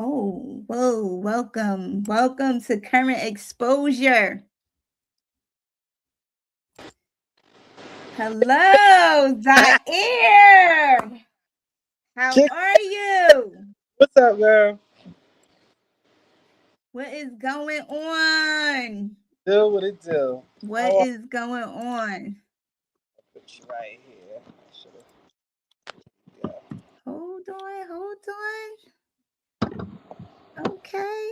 Oh, whoa, welcome. Welcome to Current Exposure. Hello, Zaire. How Chick, are you? what's up, girl? What is going on? Do what it do. What How are is going on? put you right here? I should have. Yeah. Hold on. Okay.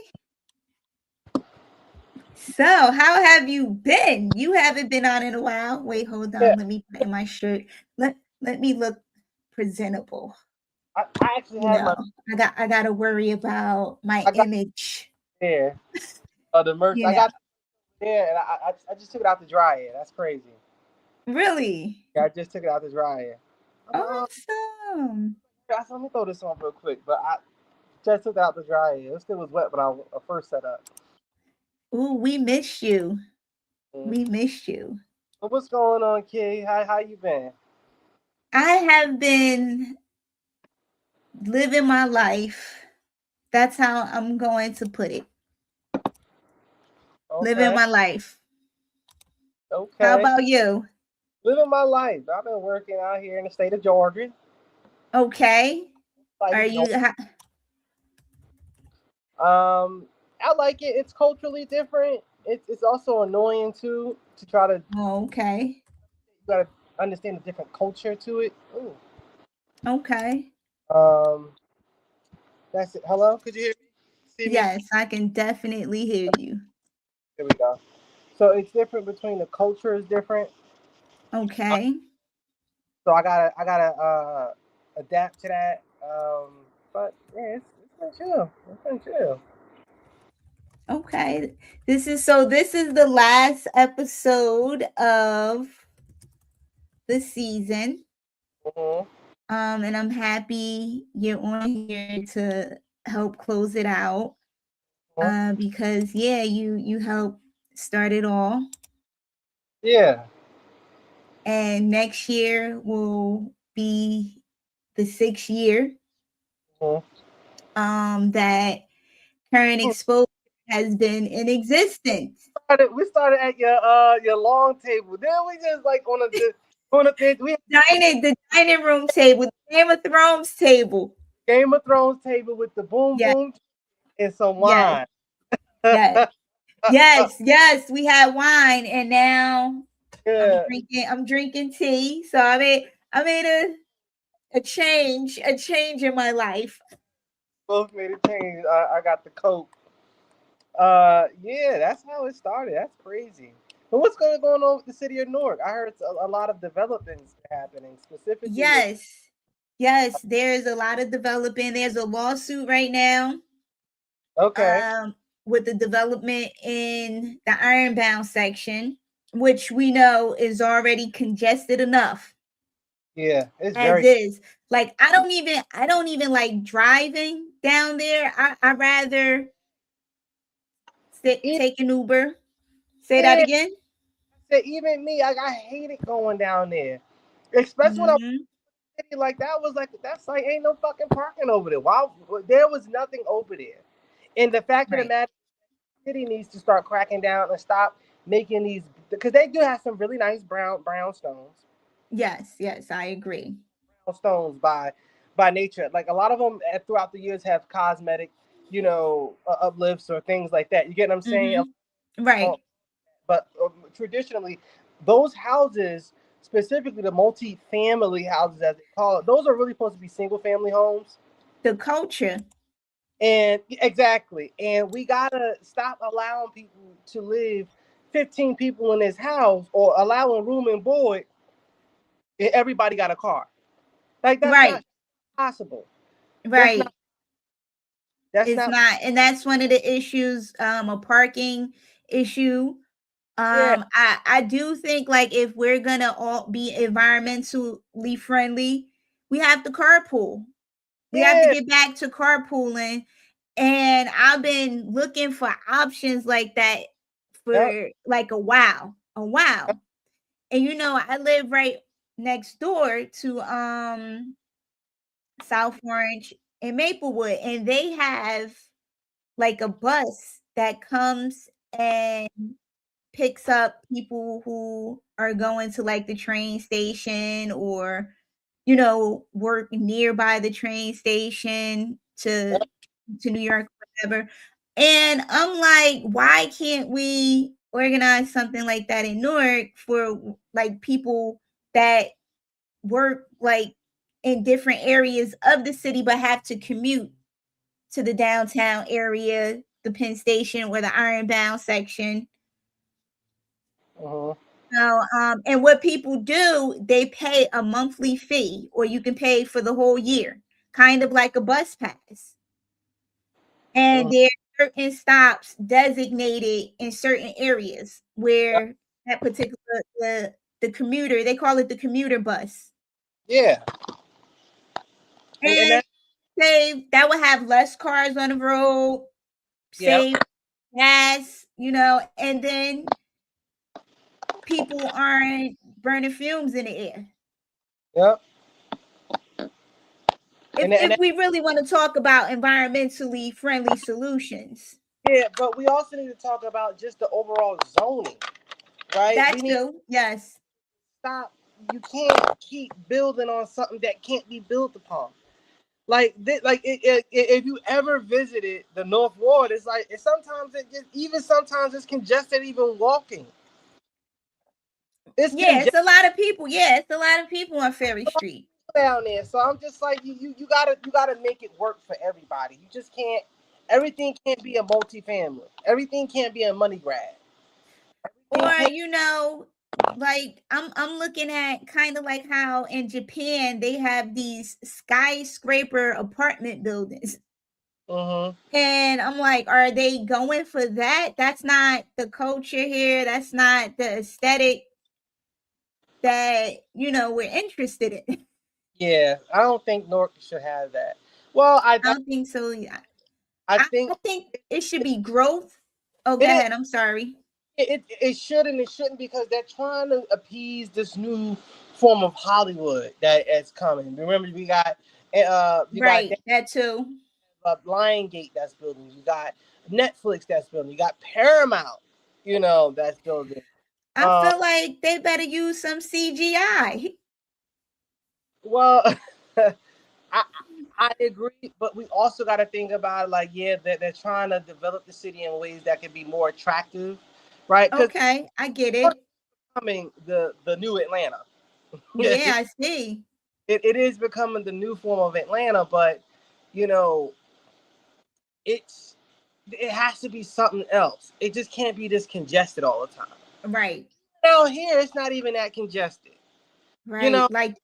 So, how have you been? You haven't been on in a while. Wait, hold Yeah. on. Let me put in my shirt. Let me look presentable. I actually You had know, my. I gotta worry about my I got image. there. The merch. You I know, got there, and I just took it out the dryer. That's crazy. really Yeah, I just took it out the dryer. awesome. Guys, let me throw this on real quick. But I just took it out the dryer. It still was wet when I first set up. Ooh, we miss you. Mm. We miss you. So what's going on, kid? How you been? I have been living my life. That's how I'm going to put it. Living Okay. my life. How Okay. about you? Living my life. I've been working out here in the state of Georgia. Okay. Like Are it going. you I like it. It's culturally different. It's also annoying too to try to okay? you gotta understand the different culture to it. Ooh. Okay. Um, that's it. Hello, could you hear me? See me? Yes, I can definitely hear you. There we go. So it's different between the culture is different. Uh, Okay. So I gotta adapt to that. But yeah, it's been chill. It's been chill. Okay. This is the last episode of the season. Mm-hmm. And I'm happy you're on here to help close it out. Mm-hmm. Because yeah, you helped start it all. Yeah. And next year will be the 6th year Mm-hmm. that current exposure has been in existence. We started at your long table. Then we just like on a thing. We had The dining room table, the Game of Thrones table. Game of Thrones table with the boom Yes, boom and some yes, wine. yes, yes. We had wine, and now Yeah, I'm drinking tea. So I made a change in my life. both made a change. I got the coke. Yeah, that's how it started. That's crazy. But what's going on with the city of Newark? I heard it's a lot of developments happening, specifically with. Yes, yes. There's a lot of developing. There's a lawsuit right now. Okay. Um, with the development in the Ironbound section, which we know is already congested enough Yeah, it's as very. is. Like I don't even like driving down there. I rather Even, take an Uber. Say that yeah, again. even me, I hate it going down there, especially when I Hmm. city like that was like that's like ain't no fucking parking over there. Wow, there was nothing over there. And the fact of the Right. matter, the city needs to start cracking down and stop making these because they do have some really nice Yes, yes, I agree. brown stones by nature. Like a lot of them throughout the years have cosmetic, uplifts or things like that. You get what I'm saying? Hmm. Right. But traditionally, those houses, specifically the multi-family houses as they call it, those are really supposed to be single-family homes. The culture. And exactly. And we gotta stop allowing people to live 15 people in this house or allowing room and board and everybody got a car. Like that's Right. not possible. That's Right. not that's It's not not, and that's one of the issues, a parking issue. yeah, I do think like if we're gonna all be environmentally friendly, we have to carpool. We have to yeah, get back to carpooling. And I've been looking for options like that yep, for like a while. A yep, while. And I live right next door to South Orange in Maplewood, and they have like a bus that comes and picks up people who are going to like the train station or work nearby the train station to New York, whatever. And I'm like, why can't we organize something like that in Newark for like people that work like in different areas of the city but have to commute to the downtown area, the Penn Station or the Ironbound section. Uh-huh. So, and what people do, they pay a monthly fee, or you can pay for the whole year, kind of like a bus pass. And Uh-huh. there are certain stops designated in certain areas where that particular the commuter, they call it the commuter bus. Yeah. And And that, save that would have less cars on the road, yeah. save gas, and then people aren't burning fumes in the air. Yep. If And we really want to talk about environmentally friendly solutions. yeah, but we also need to talk about just the overall zoning, right? That We need to too, yes. stop. You can't keep building on something that can't be built upon. Like this, if you ever visited the North Ward, it's like sometimes sometimes it's congested even walking. It's Yeah, congested it's a lot of people. Yeah, it's a lot of people on Ferry Street. down there. So I'm just like you gotta make it work for everybody. You just can't. Everything can't be a multifamily. Everything can't be a money grab. Or, Everything can't. like I'm looking at kind of like how in Japan they have these skyscraper apartment buildings. Mm-hmm. And I'm like, are they going for that? That's not the culture here. That's not the aesthetic that, we're interested in. Yeah, I don't think North should have that. Well, I don't think so. Yeah. I I think think it should be growth. Oh, go it ahead. I'm sorry. it should and it shouldn't because they're trying to appease this new form of Hollywood that is coming. Remember, you got Right. That too. Lionsgate that's building. You got Netflix that's building. You got Paramount, that's building. I Uh, feel like they better use some CGI. well, I I agree, but we also got to think about like that they're trying to develop the city in ways that can be more attractive, right? Because Okay, I get it. becoming the new Atlanta. Yeah, I see. It is becoming the new form of Atlanta, but you know, it's it has to be something else. It just can't be this congested all the time. Right. Down here, it's not even that congested. You Right. know, Like,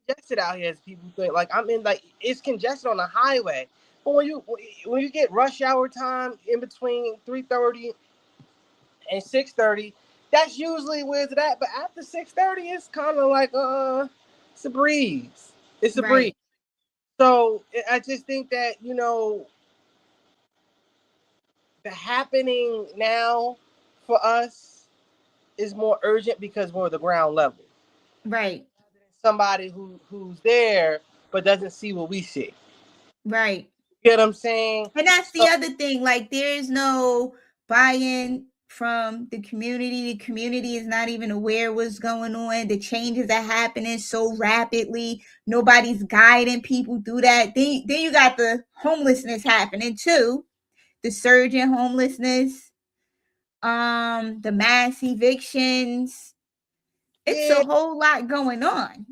congested out here as people think. Like I'm in like it's congested on the highway. But when you get rush hour time in between 3:30 and 6:30, that's usually where it's at. But after 6:30, it's kind of like it's a breeze. It's a breeze. right. So I just think that the happening now for us is more urgent because we're the ground level. Right. Somebody who's there but doesn't see what we see. Right. You get what I'm saying? And that's the So other thing. Like, there's no buy-in from the community. The community is not even aware what's going on. The changes are happening so rapidly. Nobody's guiding people through that. Then you got the homelessness happening too. The surge in homelessness, the mass evictions. It's yeah, a whole lot going on.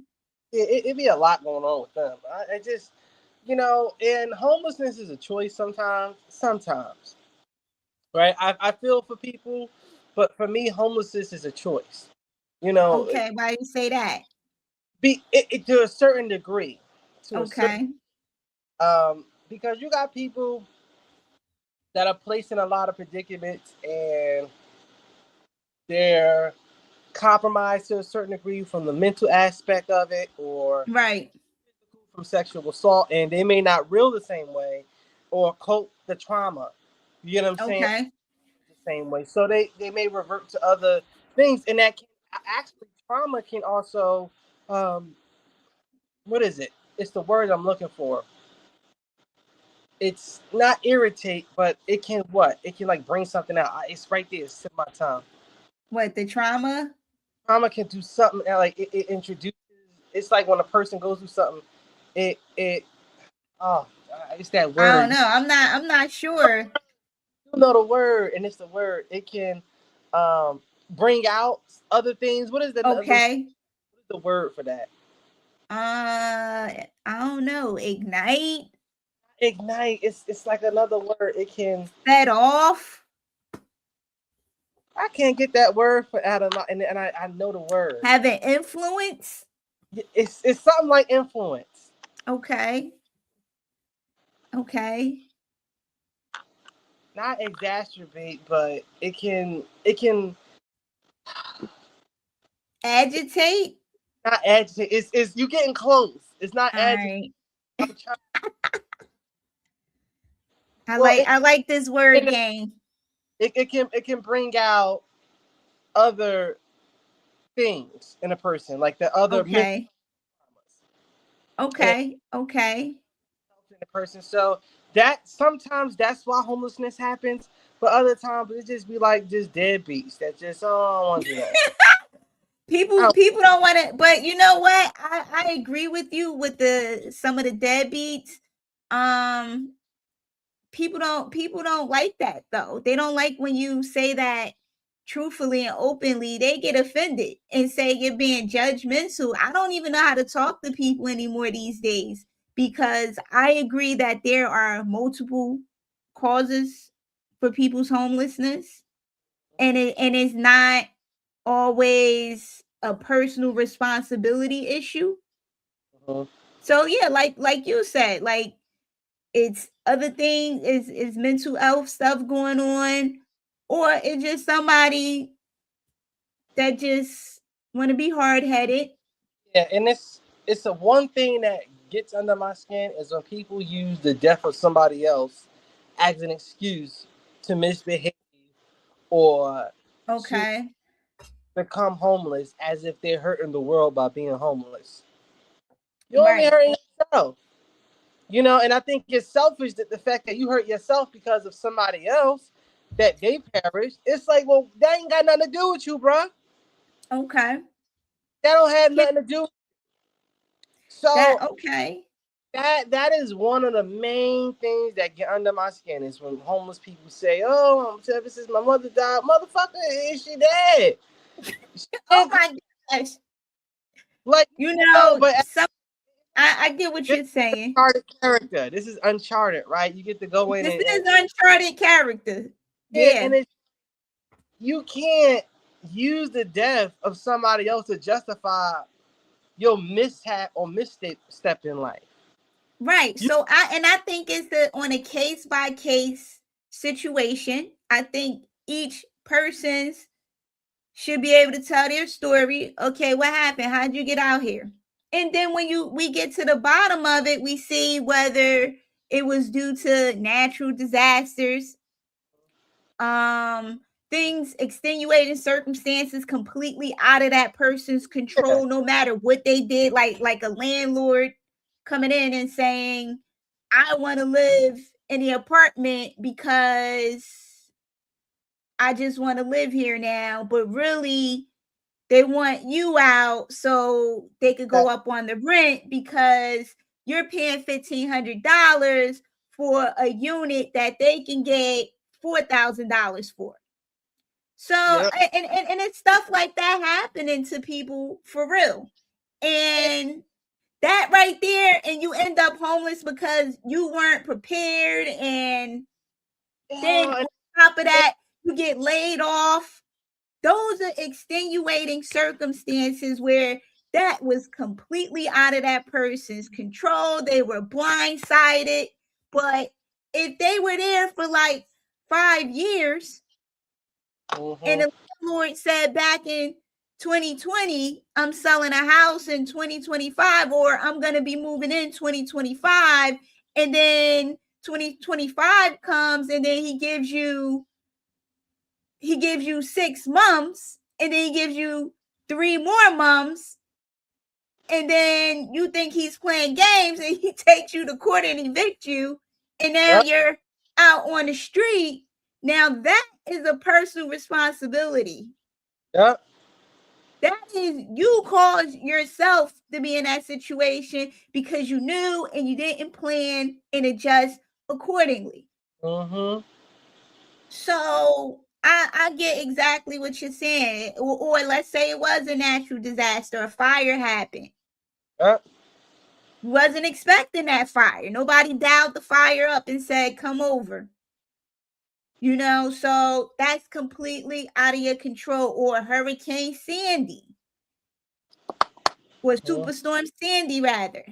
it'd be a lot going on with them. I just and homelessness is a choice sometimes. Sometimes, right? I feel for people, but for me, homelessness is a choice. You know, Okay, why do you say that? to a certain degree, to a certain Okay. because you got people that are placed in a lot of predicaments and they're compromised to a certain degree from the mental aspect of it or Right. from sexual assault, and they may not reel the same way or cope the trauma. You know what I'm saying? Okay. The same way. So they may revert to other things, and that can actually trauma can also what is it? It's the word I'm looking for. it's not irritate, but it can what? It can like bring something out. It's right there. It's in my tongue. What, the trauma? Trauma can do something like it introduces. It's like when a person goes through something, it oh, it's that I don't word. know. I'm not sure. You know the word, and it's the word. It can bring out other things. What is Okay. the word for that? I don't know. Ignite, Ignite. It's like another word. It can. set off, I can't get that word for out of my and I know the word. have an influence. It's something like influence. Okay. Okay. Not exacerbate, but it can Agitate. not agitate. It's you getting close. It's not All agitate. right. I'm trying. I Well, like I like this word it, game. it can bring out other things in a person, like the other mental Okay. and Okay. Okay. in a person. So that sometimes that's why homelessness happens, but other times it just be like just deadbeats that just I don't want to do that. People don't want to, but you know what? I agree with you with the some of the deadbeats. Um, people don't like that though. They don't like when you say that truthfully and openly. They get offended and say you're being judgmental. I don't even know how to talk to people anymore these days because I agree that there are multiple causes for people's homelessness, and it's not always a personal responsibility issue. Mhm. So yeah, like you said, like it's other things, is mental health stuff going on, or it's just somebody that just want to be hard headed. Yeah, and it's a one thing that gets under my skin is when people use the death of somebody else as an excuse to misbehave or to Okay. become homeless as if they're hurting the world by being homeless. You're only Right. hurting yourself. And I think it's selfish that the fact that you hurt yourself because of somebody else that they perished, it's like, well, that ain't got nothing to do with you, bruh. Okay. That don't have Yeah, nothing to do. that So okay. that is one of the main things that get under my skin is when homeless people say, "Oh, this is my mother died." Motherfucker, is she dead? She Oh ain't my gosh. like You no, know, but some I get what this you're is saying. Uncharted character. This is Uncharted, right? You get to go in This and is Uncharted Character. Yeah. and you can't use the death of somebody else to justify your mishap or misstep in life. Right. You, So I think it's on a case by case situation. I think each person's should be able to tell their story. Okay, what happened? How'd you get out here? And then when we get to the bottom of it, we see whether it was due to natural disasters, um, things, extenuating circumstances completely out of that person's yeah, control, no matter what they did, like a landlord coming in and saying, I want to live in the apartment because I just want to live here now, but really they want you out so they could go that, up on the rent because you're paying $1,500 for a unit that they can get $4,000 for. So yeah, and it's stuff like that happening to people for real. And that right there, and you end up homeless because you weren't prepared, and then yeah, on top of that, you get laid off. Those are extenuating circumstances where that was completely out of that person's control. They were blindsided. But if they were there for like 5 years, and mm-hmm. the landlord said back in 2020, I'm selling a house in 2025, or I'm going to be moving in 2025, and then 2025 comes, and then he gives you 6 months, and then he gives you 3 more months, and then you think he's playing games, and he takes you to court and evict you, and now Yep. you're out on the street. Now that is a personal responsibility. Yep. That is, you caused yourself to be in that situation because you knew and you didn't plan and adjust accordingly. Mm-hmm. So I get exactly what you're saying. Or let's say it was a natural disaster, a fire happened. Yep. Wasn't expecting that fire. Nobody dialed the fire up and said, come over. So that's completely out of your control. Or Hurricane Sandy, or Mm-hmm. Superstorm Sandy, rather.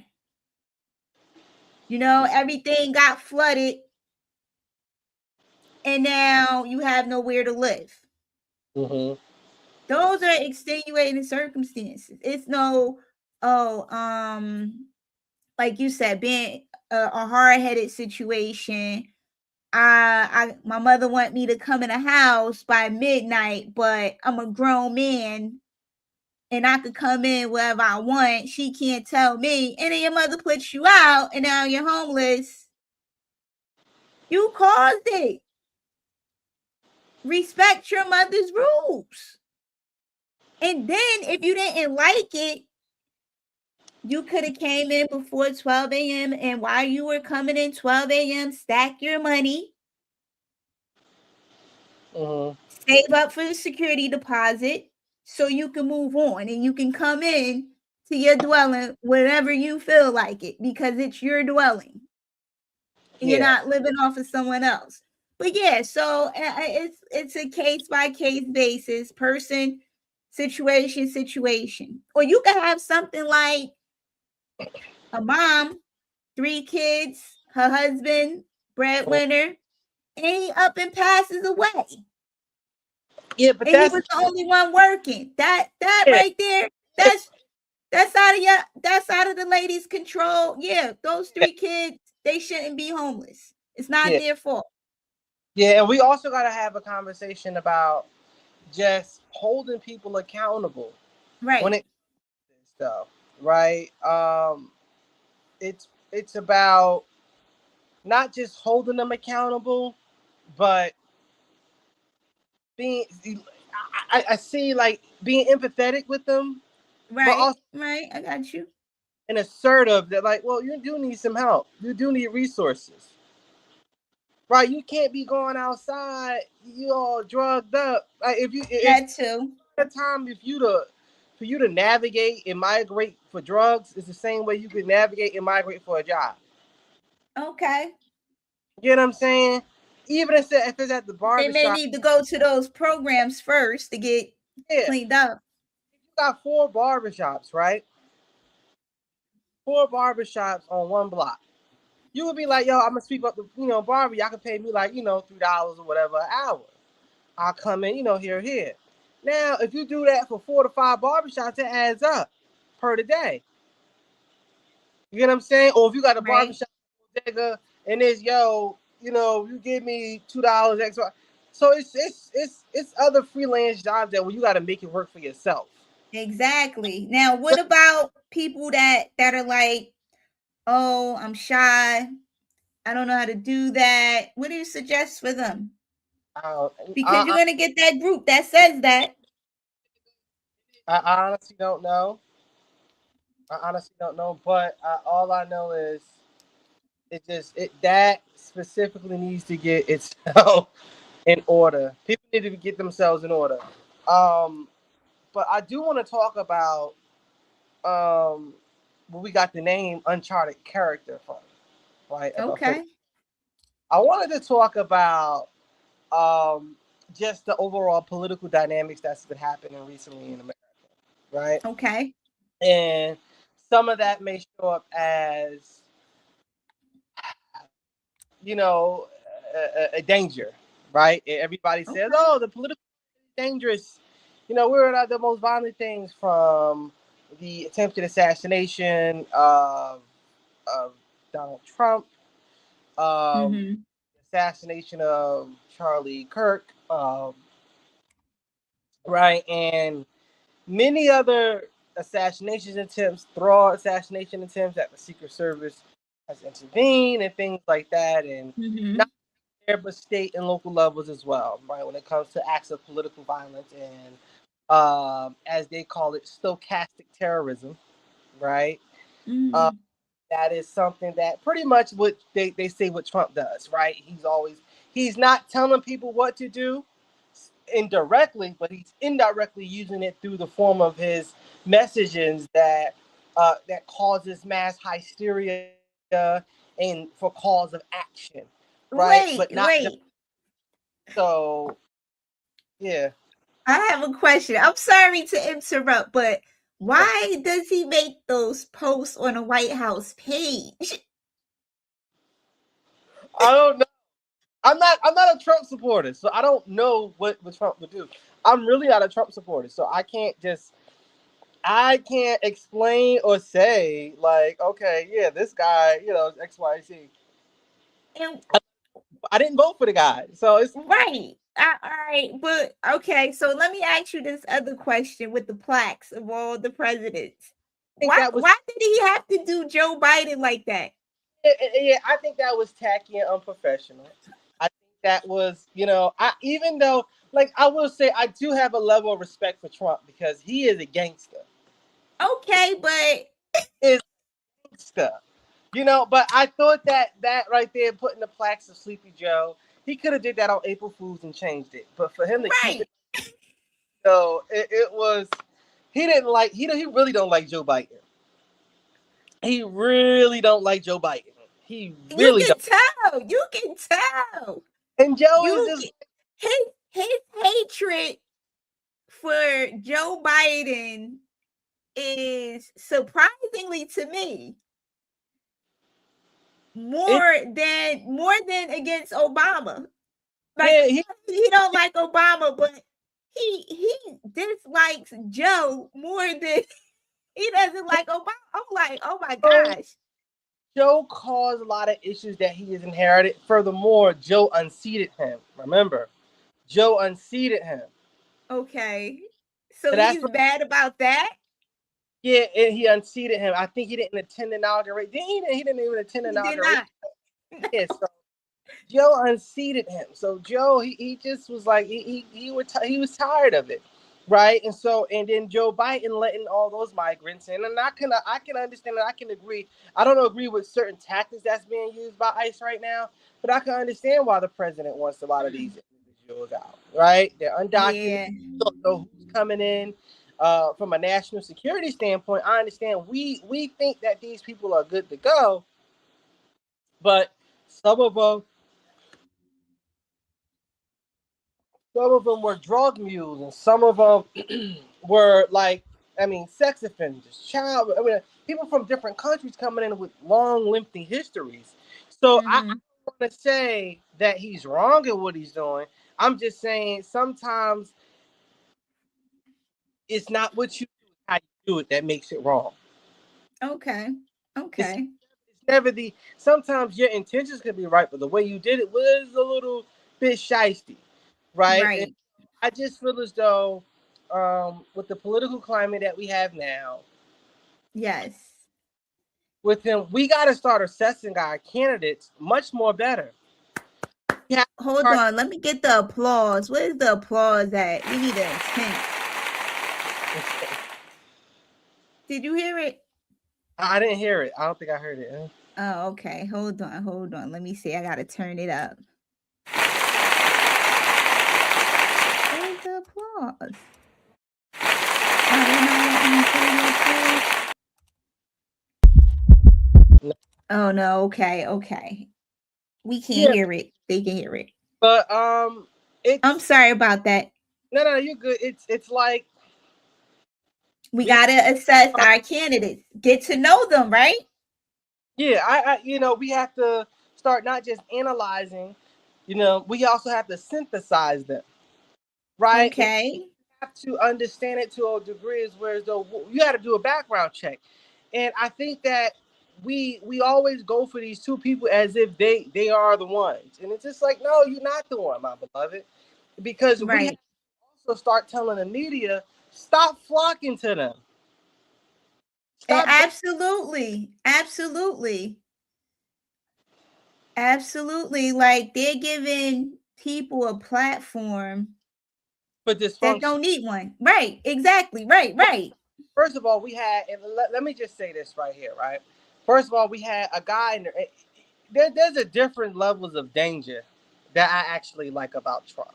Everything got flooded, and now you have nowhere to live. Mm-hmm. Those are extenuating circumstances. It's no, oh, like you said, being a hard-headed situation. My mother want me to come in the house by midnight, but I'm a grown man and I could come in wherever I want. She can't tell me, and then your mother puts you out, and now you're homeless. You caused it. Respect your mother's rules. And then if you didn't like it, you could have came in before 12 a.m. and while you were coming in 12 a.m., stack your money, Mm-hmm. save up for the security deposit so you can move on and you can come in to your dwelling whenever you feel like it because it's your dwelling. And you're Yeah. not living off of someone else. But yeah, so it's a case by case basis, person, situation. Or you could have something like a mom, 3 kids, her husband, breadwinner, and he up and passes away. Yeah, but And he that's was the only one working. That yeah. right there, that's out of the lady's control. Yeah, those Yeah. 3 kids, they shouldn't be homeless. It's not Yeah. their fault. Yeah, and we also got to have a conversation about just holding people accountable when Right. it stuff, right? It's about not just holding them accountable, but being I see like being empathetic with them, but Right. also Right. I got you. and assertive that like, well, you do need some help. You do need resources. Right, you can't be going outside, you all drugged up. Like if you it's That too. a time if you to for you to navigate and migrate for drugs is the same way you could navigate and migrate for a job. Okay. You know what I'm saying? Even if it's at the They may barbershop, need to go to those programs first to get yeah, cleaned up. you got 4 barbershops, right? 4 barbershops on one block. You would be like, yo, I'm gonna sweep up the barber. Y'all can pay me like $3 or whatever an hour. I'll come in, here. Now, if you do that for 4 to 5 barbershops, it adds up per the day. You get what I'm saying? Or if you got a Right. barbershop bodega and it's you give me $2 extra. So it's other freelance jobs that where you got to make it work for yourself. Exactly. Now, what about people that are like, "Oh, I'm shy. I don't know how to do that." What do you suggest for them? I, Because you're I, going to get that group that says that. I honestly don't know. I honestly don't know, but all I know is it that specifically needs to get itself in order. People need to get themselves in order. Um, but I do want to talk about where we got the name Uncharted Character from, right? Okay. I wanted to talk about um, just the overall political dynamics that's been happening recently in America, right? Okay. And some of that may show up as you know a danger, right? Everybody says, Okay. "Oh, the political is dangerous." We're at the most violent things from the attempted assassination of Donald Trump, Mhm. assassination of Charlie Kirk, right, and many other assassination attempts, assassination attempts at the Secret Service. has intervened and things like that, and not Mhm. there but state and local levels as well, right? When it comes to acts of political violence and, as they call it, stochastic terrorism, right? Uh, Mm. that is something that pretty much what they say what Trump does, right? He's not telling people what to do indirectly, but he's indirectly using it through the form of his messages that causes mass hysteria and for cause of action, right? But Wait, not just wait. so. Yeah, I have a question. I'm sorry to interrupt, but why does he make those posts on the White House page? I don't know. I'm not a Trump supporter, so I don't know what Trump would do. I'm really not a Trump supporter, so I can't explain or say like, okay, yeah, this guy, X, Y, Z. And I didn't vote for the guy, so it's. right. All right, but okay, so let me ask you this other question with the plaques of all the presidents. I think that was. Why did he have to do Joe Biden like that? Yeah, I think that was tacky and unprofessional. I think that was, I even though, like, I will say, I do have a level of respect for Trump because he is a gangster. Okay, but He is a gangster. But I thought that right there, putting the plaques of Sleepy Joe, he could have did that on April Fools and changed it. But for him to keep right. it, so it was, he didn't like, he really don't like Joe Biden. He really don't like Joe Biden. He You really can don't. tell. You can tell. And Joe is You just can, his hatred for Joe Biden is surprisingly to me it. more than against Obama. Like Yeah, he he don't like Obama, but he dislikes Joe more than he doesn't like Obama. I'm like, oh my Joe, gosh. Joe caused a lot of issues that he has inherited. Furthermore, Joe unseated him. Remember, Joe unseated him. Okay. So So that's he's what, bad about that? yeah, and he unseated him. I think he didn't attend the inauguration. He didn't even attend the He did inauguration. not. Yeah, so Joe unseated him. So Joe, he just was like he was tired of it, right? And then Joe Biden letting all those migrants in, and I can understand and I can agree. I don't agree with certain tactics that's being used by ICE right now, but I can understand why the president wants a lot of these individuals out, right? They're undocumented. Yeah. You don't know who's coming in. From a national security standpoint, I understand we think that these people are good to go, but some of them some of them were drug mules, and some of them were like, I mean, sex offenders, people from different countries coming in with long, lengthy histories. So I Hmm. don't want to say that he's wrong in what he's doing. I'm just saying sometimes it's not what you do, it's how you do it that makes it wrong. Okay. It's, Okay. it's never the. Sometimes your intentions could be right, but the way you did it was a little bit shisty, right? And Right. I just feel as though, with the political climate that we have now, Yes. with him, we got to start assessing our candidates much more better. We have to Hold start. on. Let me get the applause. Where's the applause at? We need a intent. Did you hear it? I didn't hear it. I don't think I heard it. Oh, okay. Hold on. Hold on. Let me see. I gotta turn it up. Where's the applause? Oh, they're not letting me play the applause. Oh no. Okay. Okay. We can't Yeah, hear it. They can hear it. but I'm it's sorry about that. no, you're good. It's like We we gotta assess our candidates. Get to know them, right? yeah, we have to start not just analyzing, we also have to synthesize them, right? And Okay. have to understand it to a degree is where though you got to do a background check. And I think that we always go for these two people as if they are the ones. And it's just like, no, you're not the one, my beloved. Because we have Right. to also start telling the media, stop flocking to them. Stop Absolutely. Absolutely. Absolutely. Like they're giving people a platform for that dysfunction. don't need one. Right. Exactly. Right. Right. First of all, we had, and let me just say this right here, right? First of all, we had a guy in there's a different levels of danger that I actually like about Trump,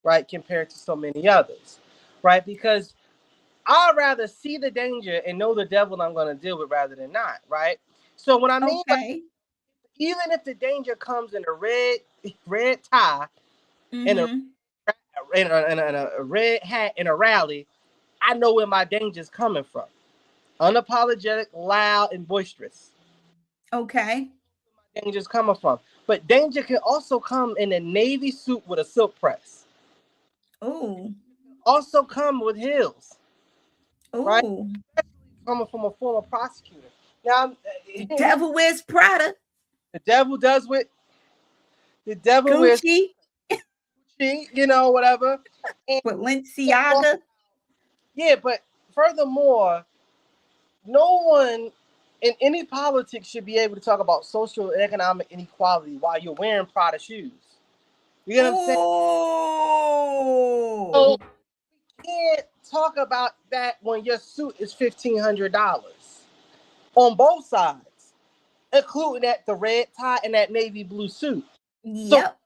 right, compared to so many others, right? Because I'd rather see the danger and know the devil I'm going to deal with rather than not, right? So what I mean by Okay. even if the danger comes in a red tie and Mm-hmm. a red hat in a rally, I know where my danger is coming from. Unapologetic, loud, and boisterous. Okay. Danger is coming from. But danger can also come in a navy suit with a silk press. Oh. Also come with heels, right? Oh. Coming from a former prosecutor. Now, The here's devil wears Prada. the devil does with the devil wears Gucci. cheat, you know, whatever. And Balenciaga. yeah, but furthermore, no one in any politics should be able to talk about social and economic inequality while you're wearing Prada shoes. You get what I'm saying? Oh. So you can't talk about that when your suit is $1,500 on both sides, including that the red tie and that navy blue suit. So Yep.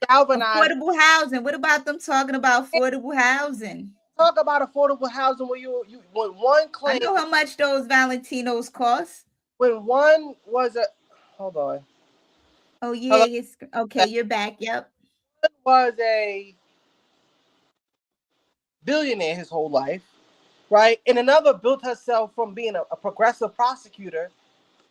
galvanize. Affordable housing. What about them talking about affordable housing? Talk about affordable housing when you when one I claim know how much those Valentinos cost. when one was a hold on Oh yeah, hello yes. Okay, you're back. Yep. one was a billionaire his whole life, right? And another built herself from being a progressive prosecutor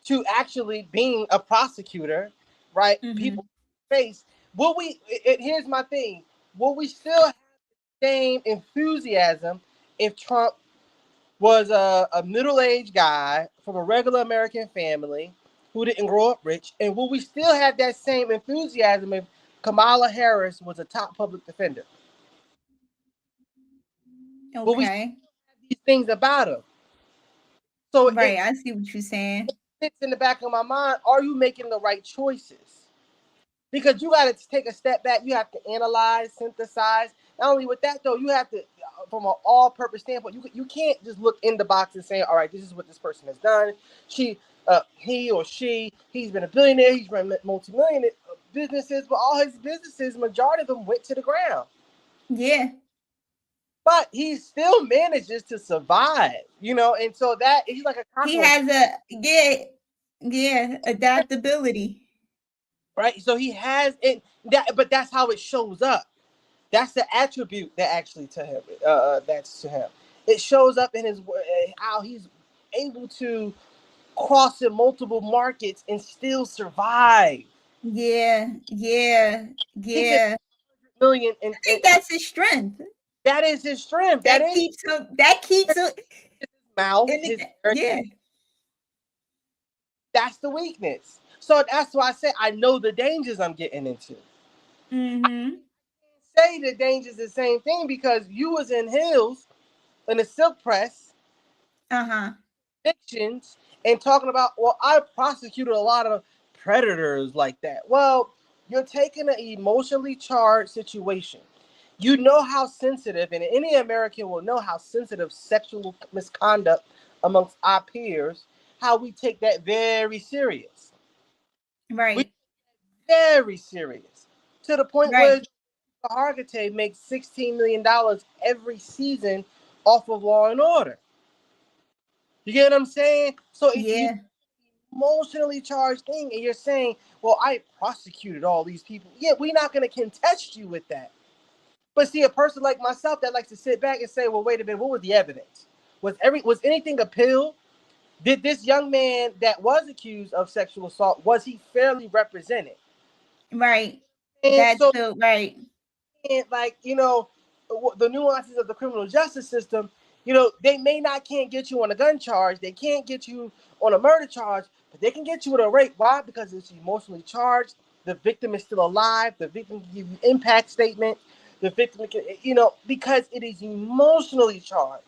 to actually being a prosecutor, right? Mm-hmm. People face. Will we? Here's my thing. Will we still have the same enthusiasm if Trump was a middle-aged guy from a regular American family who didn't grow up rich? And will we still have that same enthusiasm if Kamala Harris was a top public defender? Will we see Okay. these things about her? So Right. it I see what you're saying. sits in the back of my mind, are you making the right choices? Because you got to take a step back. You have to analyze, synthesize. Not only with that, though, you have to, from an all-purpose standpoint, you can't just look in the box and say, all right, this is what this person has done. He or she, he's been a billionaire. He's run multi-million businesses, but all his businesses, majority of them went to the ground. Yeah. But he still manages to survive, and so that he's like a He cockroach, has a yeah, adaptability. right? So he has it, but that's how it shows up. That's the attribute that actually to him. That's to him. It shows up in his how he's able to cross in multiple markets and still survive. Yeah, yeah, He gets yeah. 1 million, I think that's his strength. that is his strength. That That is keeps him that keeps him his mouth. in His the, yeah. that's the weakness. So that's why I say I know the dangers I'm getting into. Mm-hmm. Say the dangers the same thing because you was in heels in the silk press Uh-huh. fictions and talking about, well, I prosecuted a lot of predators like that. Well, you're taking an emotionally charged situation. You know how sensitive, and any American will know how sensitive sexual misconduct amongst our peers, how we take that very serious. We Right. very serious to the point Right. where Hargitay makes $16 million every season off of Law and Order. You get what I'm saying? So you Yeah. emotionally charged thing, and you're saying, well, I prosecuted all these people. Yeah, we're not going to contest you with that. But see, a person like myself that likes to sit back and say, well, wait a minute, what was the evidence? Was anything appealed? Did this young man that was accused of sexual assault, was he fairly represented? Right. And That's so, the right. like, the nuances of the criminal justice system, they may not can't get you on a gun charge, they can't get you on a murder charge, but they can get you with a rape. Why? Because it's emotionally charged. The victim is still alive. The victim can give you impact statement. The victim can, because it is emotionally charged.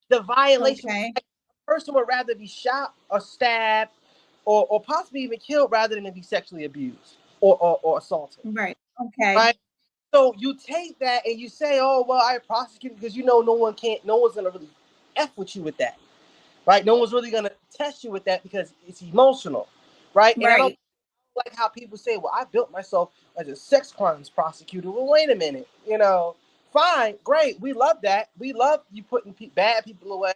The violation, Okay. a person would rather be shot or stabbed or possibly even killed rather than to be sexually abused or assaulted. Right. Okay. Right. So you take that and you say, oh well, I prosecute because you know no one's gonna really f with you with that, right? No one's really gonna test you with that because it's emotional, right? And I don't Right. like how people say, well, I built myself as a sex crimes prosecutor. Well, wait a minute, fine, great, we love that. We love you putting bad people away.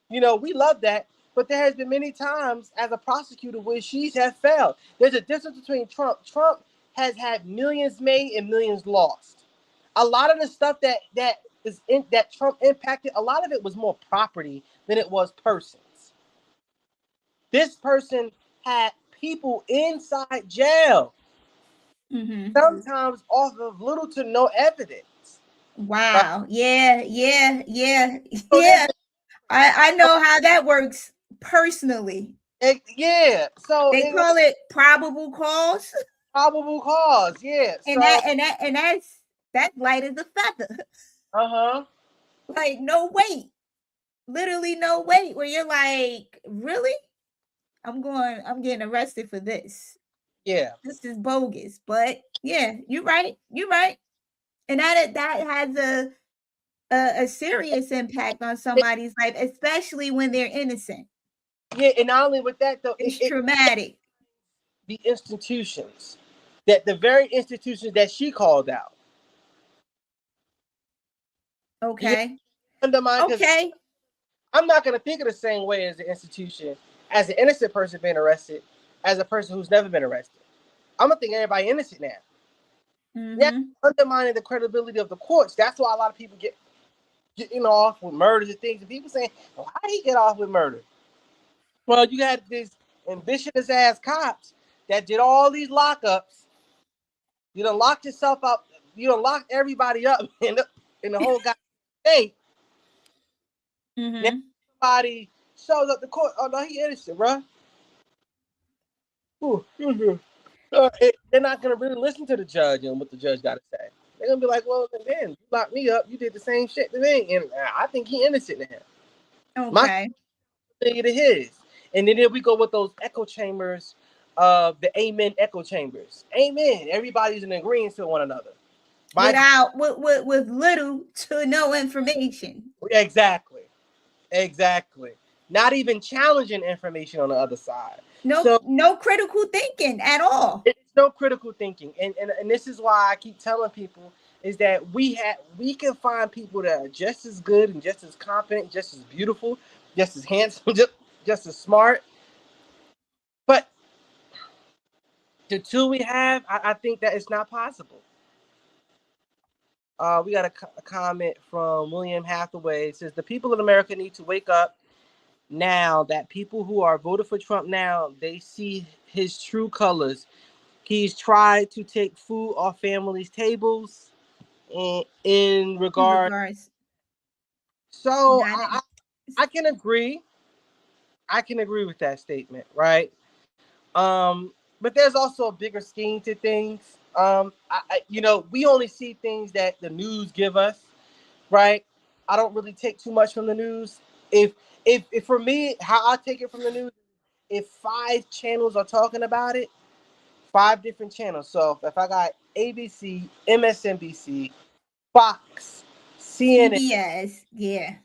We love that. But there has been many times as a prosecutor where she's has failed. There's a difference between Trump. Trump has had millions made and millions lost. A lot of the stuff that Trump impacted, a lot of it was more property than it was persons. This person had people inside jail, Mm-hmm. sometimes off of little to no evidence. Right? Wow. Yeah. Yeah. Yeah. So there's Yeah. I know how that works personally. yeah. So They it call it probable cause, probable cause. Yeah. and So that's light as a feather. uh-huh. Like no weight, literally no weight. Where you're like, really? I'm getting arrested for this. Yeah. This is bogus. But yeah, you're right. You're right. And that has a serious impact on somebody's life, especially when they're innocent. Yeah, and not only with that though, It's traumatic. the institutions, that the very institutions that she called out, you Okay. undermine, because Okay. I'm not going to think of the same way as the institution as an innocent person being arrested as a person who's never been arrested. I'm gonna think everybody innocent now. That's Mm-hmm. undermining the credibility of the courts. That's why a lot of people getting off with murders and things, and people saying, well, how did he get off with murder? Well, you had these ambitious ass cops that did all these lockups. You done locked yourself up. You done locked everybody up in the whole goddamn state. Now Mm-hmm. somebody shows up to court. Oh no, he innocent, bro. They're not gonna really listen to the judge and what the judge got to say. They're gonna be like, well, then you locked me up. You did the same shit to me, and I think he innocent now. My Okay. thing to his. And then we go with those echo chambers, the amen echo chambers. Amen. Everybody's in agreement to one another. My Without with little to no information. exactly. Exactly. Not even challenging information on the other side. No, So no critical thinking at all. it's no critical thinking. And this is why I keep telling people is that we can find people that are just as good and just as competent, just as beautiful, just as handsome, just as smart. But the two we have, I think that it's not possible. We got a comment from William Hathaway. It says the people in America need to wake up now that people who are voted for Trump now, they see his true colors. He's tried to take food off families' tables in In regard. regards, So not I can agree. I can agree with that statement, right? But there's also a bigger scheme to things. We only see things that the news give us, right? I don't really take too much from the news. If if for me, how I take it from the news, if 5 channels are talking about it, 5 different channels. So if I got ABC, MSNBC, Fox, CNN, CBS. Yeah.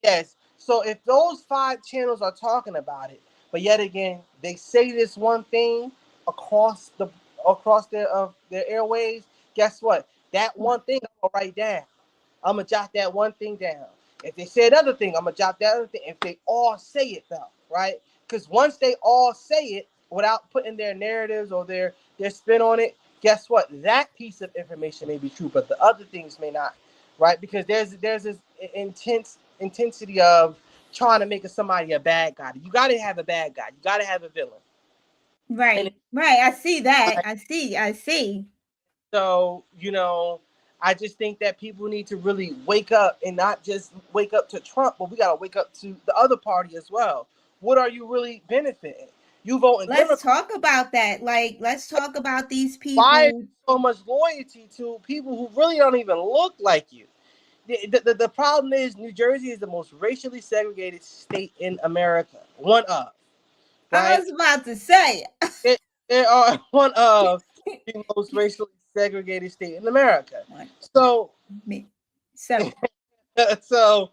yes. So if those 5 channels are talking about it, but yet again they say this one thing across the across their airways, guess what? That one thing I'm gonna write down. I'm gonna jot that one thing down. If they say another thing, I'm gonna jot that other thing. If they all say it though, right? Because once they all say it without putting their narratives or their spin on it, guess what? That piece of information may be true, but the other things may not, right? Because there's this intensity of trying to make somebody a bad guy. You got to have a bad guy. You got to have a villain. And Right. Right. I see that. right, I see. I see. so, I just think that people need to really wake up and not just wake up to Trump, but we got to wake up to the other party as well. What are you really benefiting? You voting Let's Democrat. talk about that. Like, let's talk about these Why is people. there so much loyalty to people who really don't even look like you? The problem is New Jersey is the most racially segregated state in America. One of. I right? was about to say. They are one of the most racially segregated state in America. One, So, several. so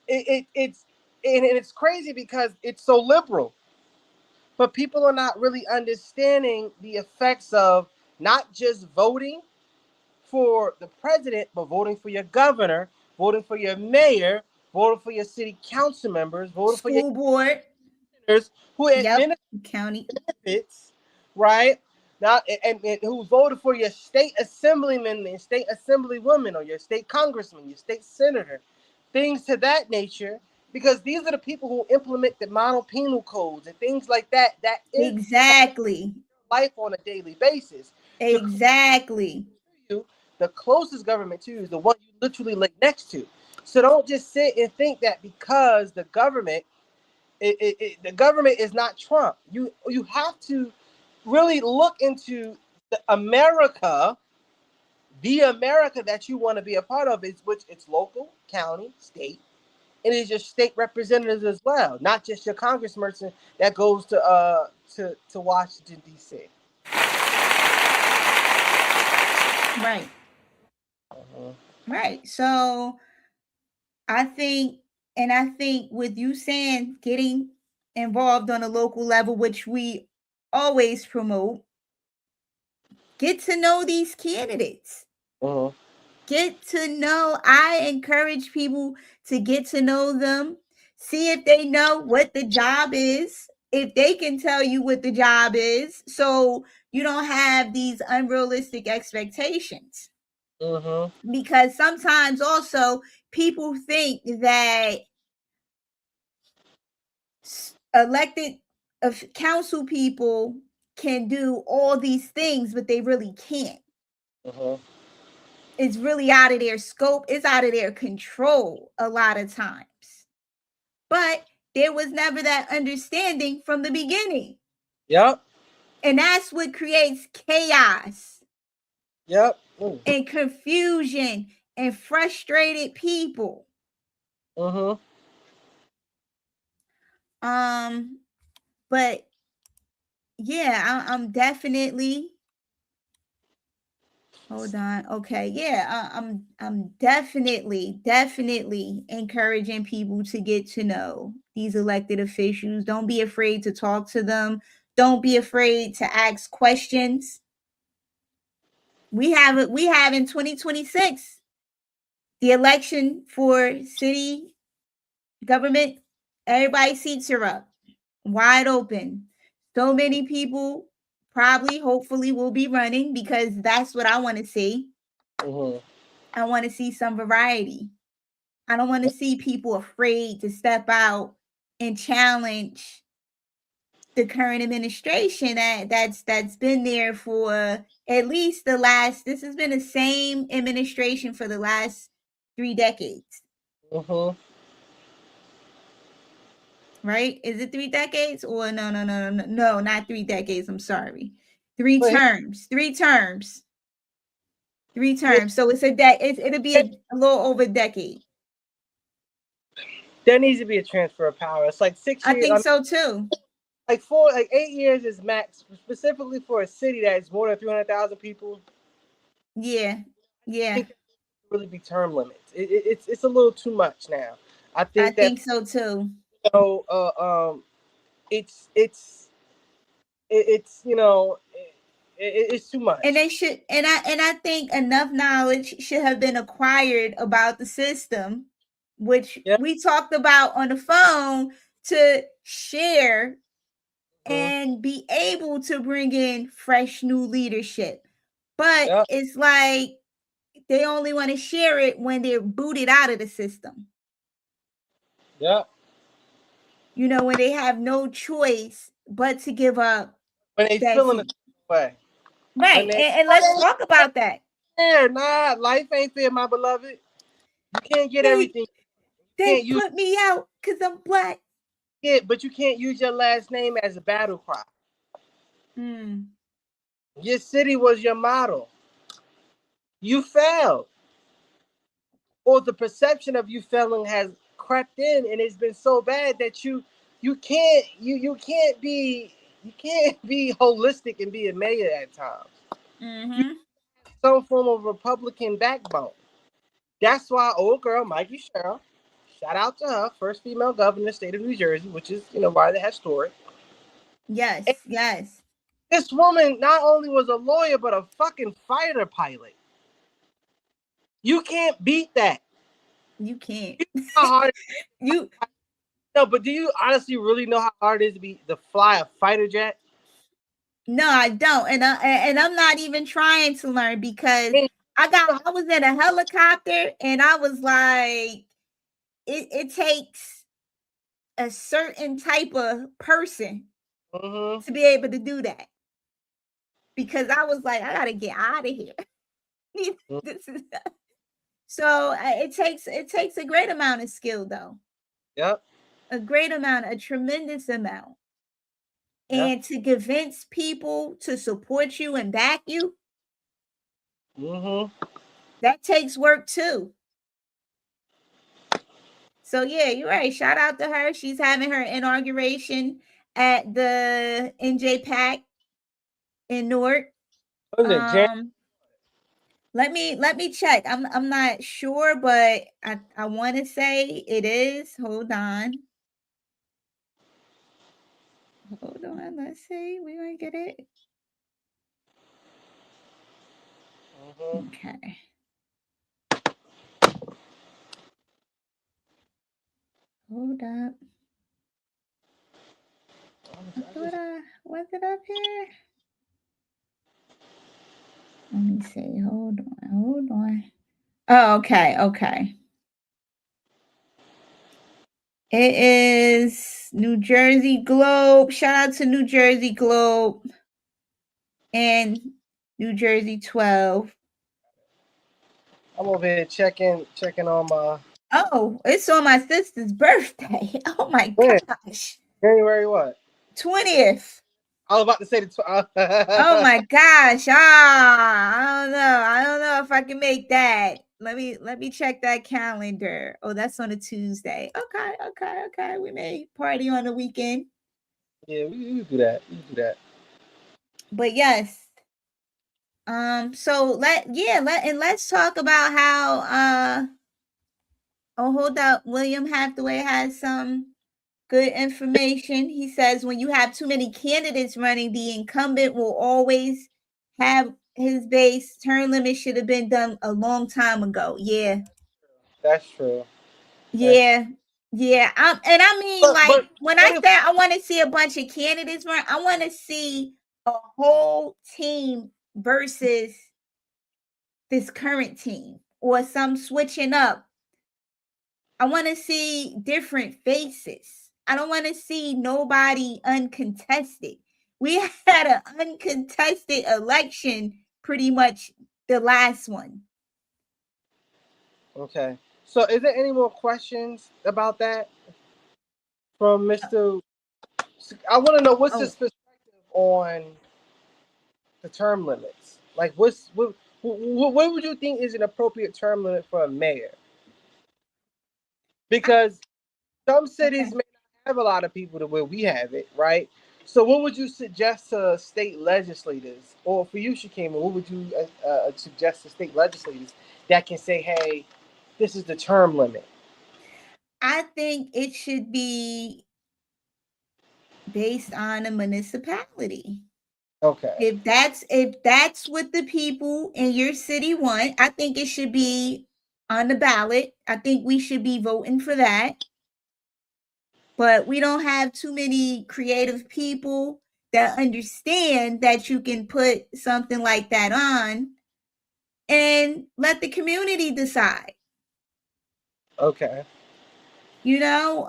it's and it's crazy because it's so liberal, but people are not really understanding the effects of not just voting for the president, but voting for your governor, voting for your mayor, voting for your city council members, voting for your School board. commissioners who Yep. administer County. benefits, right? Now, and who voted for your state assemblyman and state assemblywoman or your state congressman, your state senator, things to that nature, because these are the people who implement the model penal codes and things like that that impact Exactly. life on a daily basis. The Exactly. you, the closest government to you is the one you literally lay next to. So don't just sit and think that because the government, the government is not Trump. You have to really look into the America that you want to be a part of, is which it's local, county, state, and it's your state representatives as well, not just your congressman that goes to Washington D.C. Right. Uh-huh. Right. So I think, and I think with you saying getting involved on a local level, which we always promote, get to know these candidates. Uh-huh. Get to know. I encourage people to get to know them, see if they know what the job is, if they can tell you what the job is, so you don't have these unrealistic expectations. Uh-huh. Because sometimes also people think that elected of council people can do all these things, but they really can't. Uh-huh. It's really out of their scope, it's out of their control a lot of times. But there was never that understanding from the beginning. Yep. And that's what creates chaos Yep. Ooh. and confusion and frustrated people. Uh-huh. Um, but yeah, I'm definitely, hold on. Okay, yeah, I'm definitely encouraging people to get to know these elected officials. Don't be afraid to talk to them. Don't be afraid to ask questions. We have in 2026 the election for city government. Everybody's seats are up, wide open. So many people probably, hopefully, will be running because that's what I want to see. Uh-huh. I want to see some variety. I don't want to see people afraid to step out and challenge the current administration that's been there for at least the last, this has been the same administration for the last 3 decades, Uh-huh. right? Is it 3 decades or no, not 3 decades. I'm sorry. Three But terms, three terms, three yeah, terms. So it's it'll be a little over a decade. there needs to be a transfer of power. It's like six I years. I think mean, so too. like four, like 8 years is max, specifically for a city that is more than 300,000 people. Yeah. I Yeah. think there should really be term limits. It's a little too much now. I I think that think so too. you know, it's it's it's it's too And much. they should, and I think enough knowledge should have been acquired about the system, which Yep. we talked about on the phone, to share Uh-huh. and be able to bring in fresh new leadership. But Yep. it's like they only want to share it when they're booted out of the system. Yep. When they have no choice but to give up When they that feeling a seat. certain way, when Right. they And let's talk about that. fair, nah, life ain't fair, my beloved. You can't get They everything. You they can't use put me out because I'm black. it, but you can't use your last name as a battle cry. Mm. Your city was your model. You failed, or the perception of you failing has crept in, and it's been so bad that you can't be holistic and be a mayor at times. You Mm-hmm. some form of Republican backbone. That's why old girl Mikey Sherrill, shout out to her, first female governor of the state of New Jersey, which is rather historic. And Yes, yes. this woman not only was a lawyer but a fucking fighter pilot. You can't beat that. You can't. You know how hard You no, but do you honestly really know how hard it is to fly a fighter jet? No, I don't. And I'm not even trying to learn because And I was in a helicopter and I was like it takes a certain type of person mm-hmm. to be able to do that. Because I was like, I gotta get out of here. This is so it takes a great amount of skill though. Yep. A great amount, a tremendous amount. Yep. And to convince people to support you and back you, Mm-hmm. that takes work too. So yeah, you're right. Shout out to her. She's having her inauguration at the NJ in Newark. What is it, Jan? Um, let me check. I'm not sure, but I want to say it is. Hold on. Hold on. Let's see. We might get it. Mm-hmm. Okay. Hold up. I I thought just I was it up here. Let me see. Hold on. Hold on. Oh, okay. Okay. It is New Jersey Globe. Shout out to New Jersey Globe and New Jersey 12. I'm over here checking on my Oh, it's on my sister's birthday. Oh my when gosh. January what? 20th. I was about to say Oh the my gosh. Ah, I don't know. I don't know if I can make that. Let me check that calendar. Oh, that's on a Tuesday. Okay, okay, okay. We may party on the weekend. yeah, we do that. We do that. But yes. So let's talk about how oh hold up. William Hathaway has some good information. He says when you have too many candidates running, the incumbent will always have his base. Term limit should have been done a long time ago. Yeah. That's true. That's Yeah. Yeah. And I mean, but like, when what I if say I want to see a bunch of candidates run, I want to see a whole team versus this current team or some switching up. I want to see different faces. I don't want to see nobody uncontested. We had an uncontested election pretty much the last one. okay? So, is there any more questions about that from Mister? I want to know what's his Oh, perspective on the term limits. Like, what would you think is an appropriate term limit for a mayor? Because some cities okay. may not have a lot of people the way we have it, right? So, what would you suggest to state legislators, or for you, Shakima, what would you suggest to state legislators that can say, "Hey, this is the term limit"? I think it should be based on a municipality. Okay, If that's what the people in your city want, I think it should be on the ballot. I think we should be voting for that. But we don't have too many creative people that understand that you can put something like that on and let the community decide. okay, You know,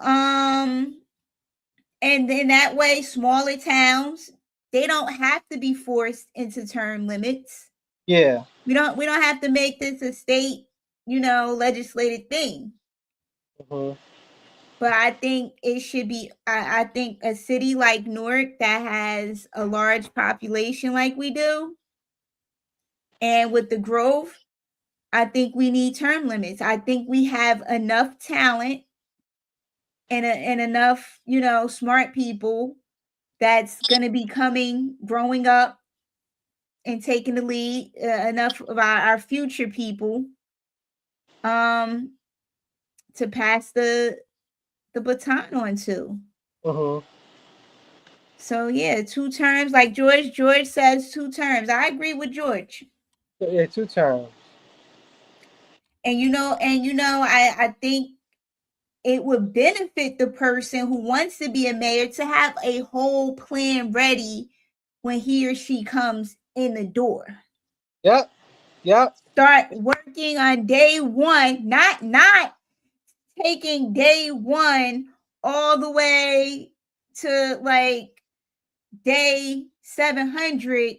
and then that way smaller towns, they don't have to be forced into term limits. yeah, We don't have to make this a state, legislated thing. hmm But I think it should be. I think a city like Newark that has a large population like we do, and with the growth, I think we need term limits. I think we have enough talent and enough, smart people that's going to be growing up and taking the lead, enough of our future people um to pass the baton on to. Mm-hmm. So yeah, 2 terms, like George says, 2 terms. I agree with George. Yeah, 2 terms. I think it would benefit the person who wants to be a mayor to have a whole plan ready when he or she comes in the door. Yep. Yep. Start working on day one, not taking day one all the way to like day 700,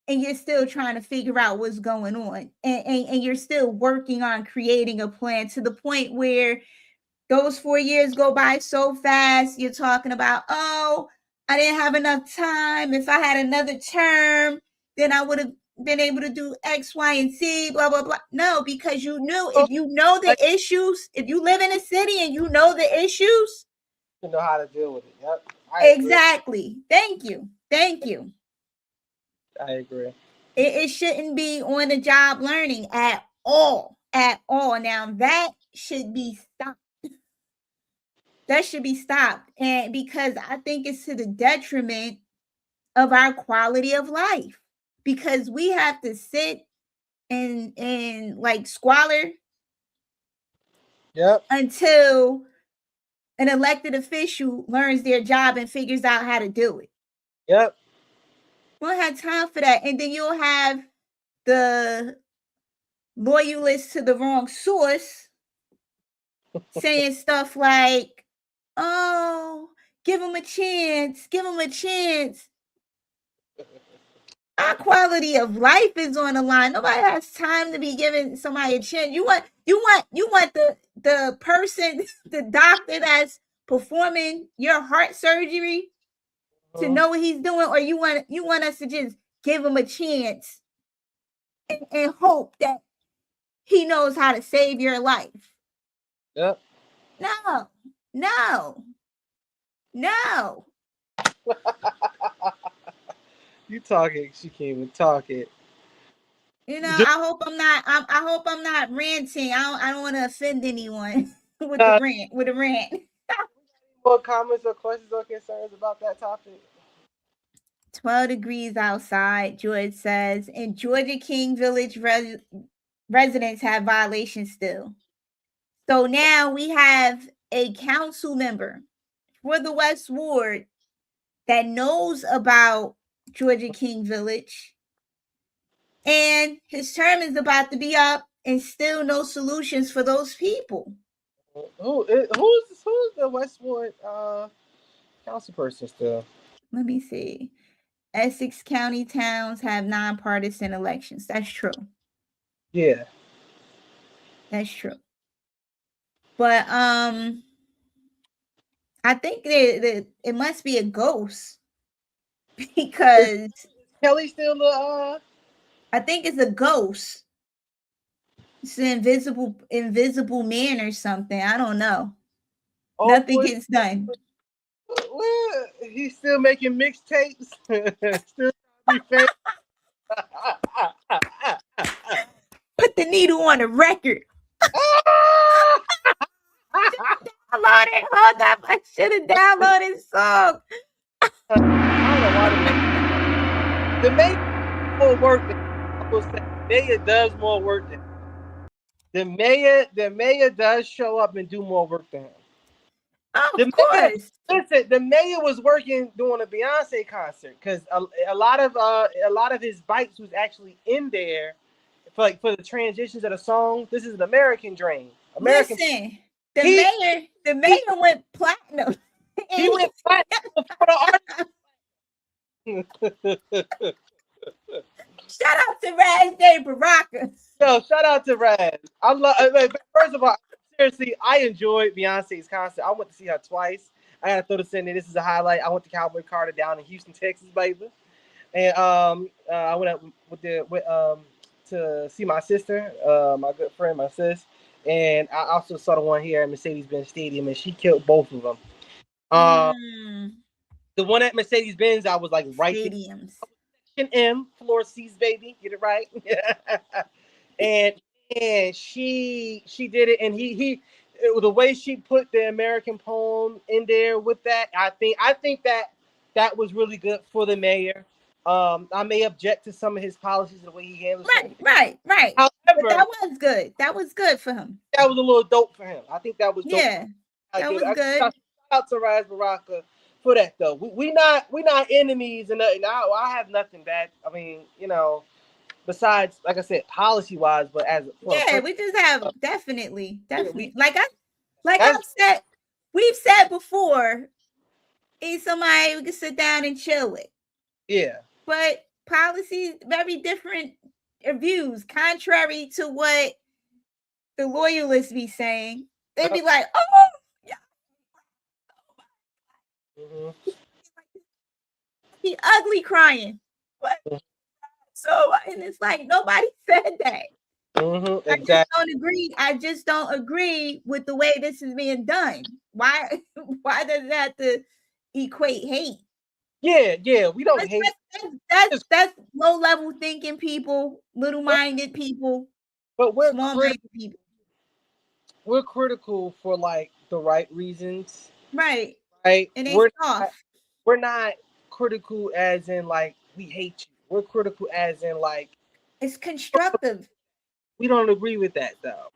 and you're still trying to figure out what's going on, and you're still working on creating a plan to the point where those 4 years go by so fast. You're talking about, oh, I didn't have enough time. If I had another term, then I would have been able to do X, Y, and Z, blah, blah, blah. No, because if you know the issues, if you live in a city and you know the issues, You know how to deal with it. Yep. I agree. exactly. Thank you. Thank you. I agree. It shouldn't be on the job learning at all. At all. Now that should be stopped. That should be stopped. And because I think it's to the detriment of our quality of life. Because we have to sit and like squalor Yep. until an elected official learns their job and figures out how to do it. Yep. We don't have time for that. And then you'll have the loyalists to the wrong source saying stuff like, oh, give them a chance, give them a chance. Our quality of life is on the line. Nobody has time to be giving somebody a chance. You want the person, the doctor that's performing your heart surgery to know what he's doing, or you want us to just give him a chance and hope that he knows how to save your life. Yep. No, no, no. You talking? She can't even talk it. I hope I'm not. I hope I'm not ranting. I don't want to offend anyone with the Uh, rant. With a rant. more comments or questions or concerns about that topic? 12 degrees outside, George says. In Georgia King Village, residents have violations still. So now we have a council member for the West Ward that knows about Georgia King Village, and his term is about to be up, and still no solutions for those people. Who's the Westwood council person still? Let me see. Essex County towns have nonpartisan elections. That's true. Yeah. That's true. But I think that it must be a ghost Is because Kelly still the I think it's a ghost. It's an invisible man or something. I don't know. old Nothing boy? gets done. Well, he's still making mixtapes. Still be famous. Put the needle on the record. Download it. Hold up. I should have downloaded song. I don't know why the mayor more work than I will say. The mayor does more work than the mayor does show up and do more work than him. Oh, The of mayor, course. listen, the mayor was working doing a Beyonce concert because a lot of his bites was actually in there for the transitions of the songs. This is an American Dream. American. Listen, the He mayor, the he mayor went platinum. he And went platinum before the artist. shout out to Raz J Baraka. Yo, shout out to Raz. I love. First of all, seriously, I enjoyed Beyonce's concert. I went to see her twice. I gotta throw this in there. This is a highlight. I went to Cowboy Carter down in Houston, Texas, baby, and I went up to see my sister, my good friend, my sis, And I also saw the one here at Mercedes-Benz Stadium, and she killed both of them. Mm. The one at Mercedes-Benz, I was like right there. Stadiums. Section M, floor seats, baby. Get it right. and she did it, and the way she put the American poem in there with that, I think that was really good for the mayor. I may object to some of his policies, the way he handles certain things. Right. But However, that was good. That was good for him. that was a little dope for him. I think that was dope. Yeah, I that give it. was I good. shout out to Raz Baraka for that though. We not enemies and nothing. I have nothing bad. I mean, besides, like I said, policy wise, but as for a Yeah, person, we just have yeah, we definitely. Like that's I've said, we've said before, he's somebody we can sit down and chill with. yeah. But policies very different views, contrary to what the loyalists be saying. They'd be like, oh, yeah, Mm-hmm. he ugly crying. What? So, and it's like nobody said that. Mm-hmm. I just Exactly. don't agree. I just don't agree with the way this is being done. Why? Why does it have to equate hate? Yeah. We don't That's hate. that's low level thinking people, little minded people, But we're small critical. minded people. We're critical for like the right reasons, Right. right? And they We're not. soft. We're not critical as in like we hate you. We're critical as in like It's constructive. we don't agree with that though.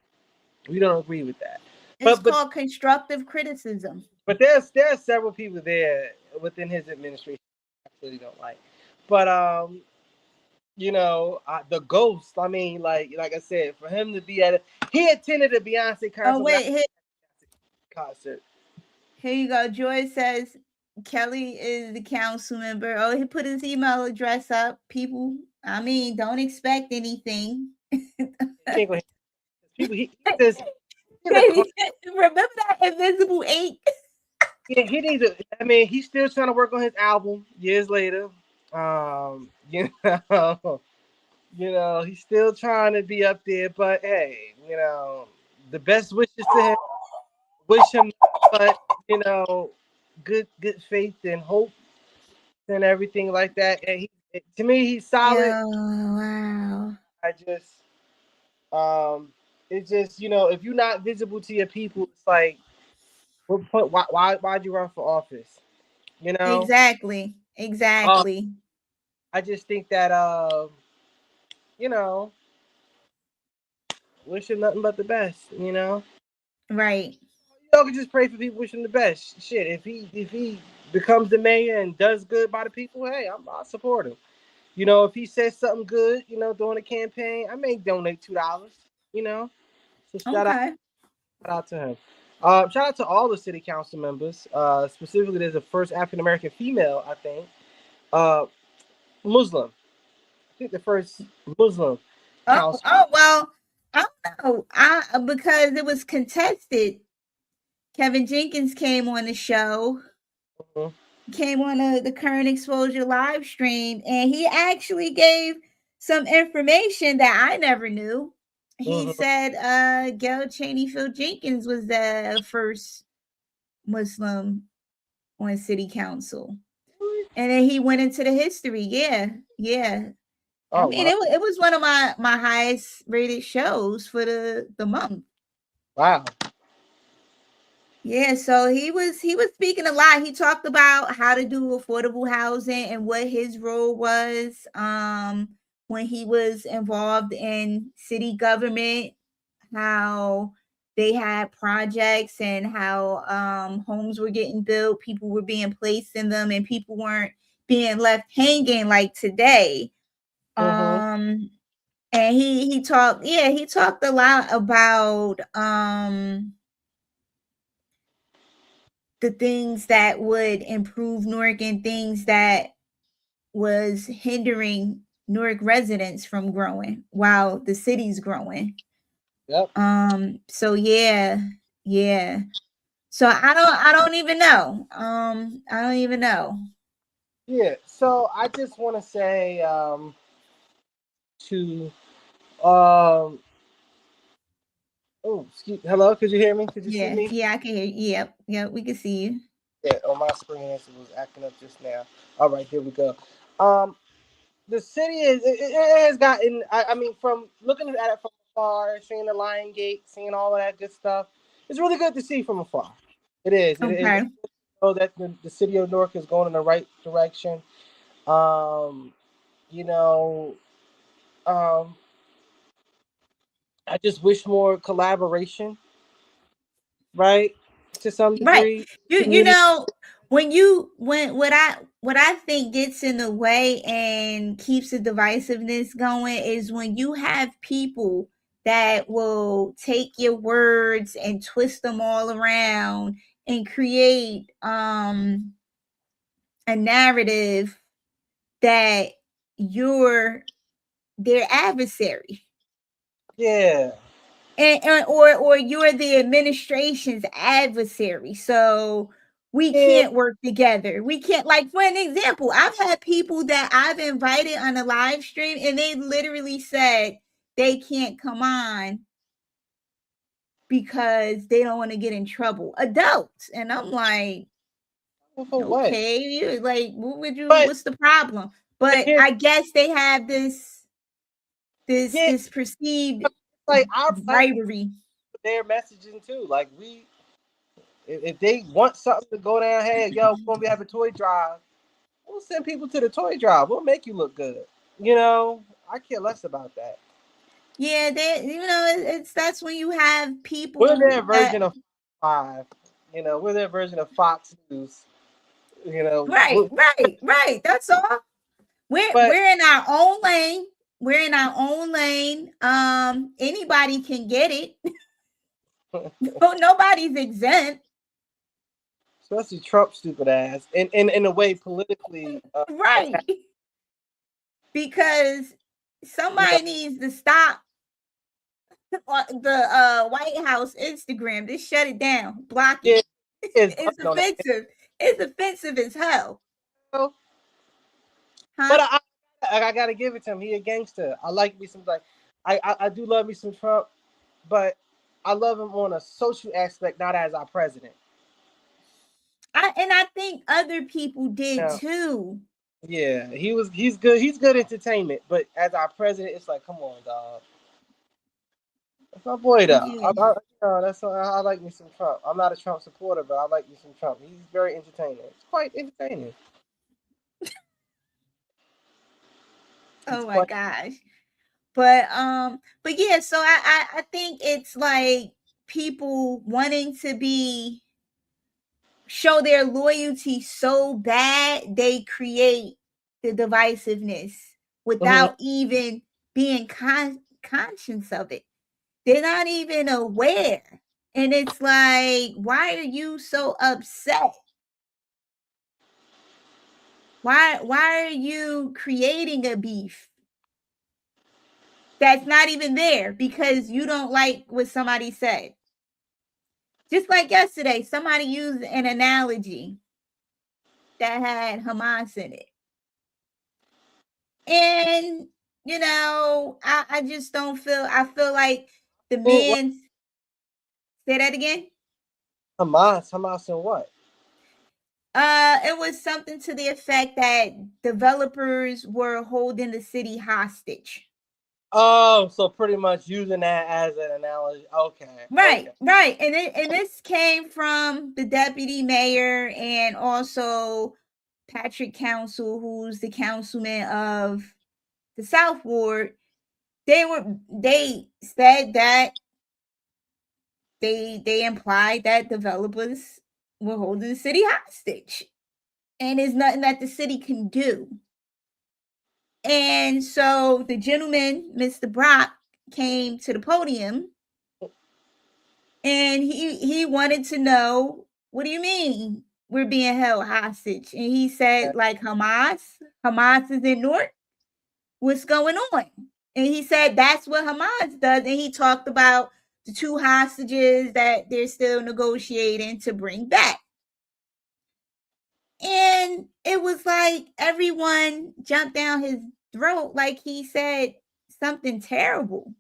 We don't agree with that. It's But called constructive criticism. there's several people there within his administration I really don't like. But the ghost. I mean, like I said, for him to be he attended a Beyonce Oh concert without wait, concert. here you go. Joy says Kelly is the council member. Oh, he put his email address up. People, I mean, don't expect anything. He ain't gonna people. He says he's a Baby, remember that invisible ink? he needs a. I mean, he's still trying to work on his album years later. You know, he's still trying to be up there. But hey, the best wishes to him. Wish him, but good faith and hope and everything like that. And to me, he's solid. Yo, wow. I just, it's just if you're not visible to your people, it's like, what point? Why'd you run for office? You know, Exactly. um, Exactly. I just think that you know, wish him nothing but the best. Right. You can just pray for people, wish him the best. Shit, if he becomes the mayor and does good by the people, hey, I'll support him. If he says something good, during the campaign, I may donate $2. You know, so Okay. shout out to him. Shout out to all the city council members. Specifically, there's a first African American female, I think, uh, Muslim. I think the first Muslim council. Oh well, I don't know. Because it was contested. Kevin Jenkins came on the show, Mhm. came on the current exposure live stream, and he actually gave some information that I never knew. He Mhm. said Gail Cheney Phil Jenkins was the first Muslim on city council. And then he went into the history. Yeah. Yeah. I Oh mean, wow, it was one of my highest rated shows for the month. wow. Yeah, so he was speaking a lot. He talked about how to do affordable housing and what his role was when he was involved in city government, how they had projects and how homes were getting built, people were being placed in them and people weren't being left hanging like today. Mhm. And he talked a lot about the things that would improve Newark and things that was hindering Newark residents from growing while the city's growing. Yep. So yeah. So I don't even know. I don't even know. Yeah. So I just want to say to um Oh, excuse. Hello, could you hear me? Could you see Yeah, me? yeah, I can hear you. Yep, we can see you. Yeah, on my screen it was acting up just now. All right, here we go. Um, the city it has gotten. I mean, from looking at it from afar, seeing the Lion Gate, seeing all of that good stuff, it's really good to see from afar. It is. It's Okay. good to know that the city of Newark is going in the right direction. Um, you know, um, I just wish more collaboration, right, to some Right. degree. You Community. know, when what I think gets in the way and keeps the divisiveness going is when you have people that will take your words and twist them all around and create a narrative that you're their adversary. Yeah. And or you're the administration's adversary, so we Yeah. can't work together. We can't, like, for an example, I've had people that I've invited on a live stream and they literally said they can't come on because they don't want to get in trouble, adults, and I'm like, For what? okay, you like, what would you, But what's the problem? but But here's I guess they have yeah, this perceived like our platform, rivalry. their messaging too. Like we, if they want something to go down, hey, yo, we're gonna be having a toy drive. We'll send people to the toy drive. We'll make you look good. You know, I care less about that. Yeah, they, it's that's when you have We're people their that, version of Five. You know, we're their version of Fox News. You know, right. That's all. but We're in our own lane. We're in our own lane. Anybody can get it. No, nobody's exempt. especially Trump's stupid ass, and in a way politically, Right. Because you know, somebody needs to stop the White House Instagram. Just shut it down. Block yeah, it. is It's on that. offensive. It's offensive as hell. But Huh? I gotta give it to him. He a gangster. I like me some like I do love me some Trump, but I love him on a social aspect, not as our president. I think other people did Yeah, too. yeah. He's good. He's good entertainment, but as our president, it's like, come on, dog. That's my boy, though. Yeah. I like me some Trump. I'm not a Trump supporter, but I like me some Trump. He's very entertaining. It's quite entertaining. It's Oh my quite. gosh. But yeah, so I think it's like people wanting to be show their loyalty so bad they create the divisiveness Mhm. without even being conscious of it. They're not even aware. And it's like, why are you so upset? Why are you creating a beef that's not even there because you don't like what somebody said? Just like yesterday, somebody used an analogy that had Hamas in it. And, I just don't feel, I feel like the What men, say that again. Hamas and what? It was something to the effect that developers were holding the city hostage. Oh, so pretty much using that as an analogy. Okay, okay. Right. And this came from the deputy mayor and also Patrick Council, who's the councilman of the South Ward. They said that they implied that developers were holding the city hostage. And there's nothing that the city can do. And so the gentleman, Mr. Brock, came to the podium and he wanted to know, what do you mean we're being held hostage? And he said, like, Hamas is in North. What's going on? And he said that's what Hamas does. And he talked about the two hostages that they're still negotiating to bring back. And it was like everyone jumped down his throat like he said something terrible.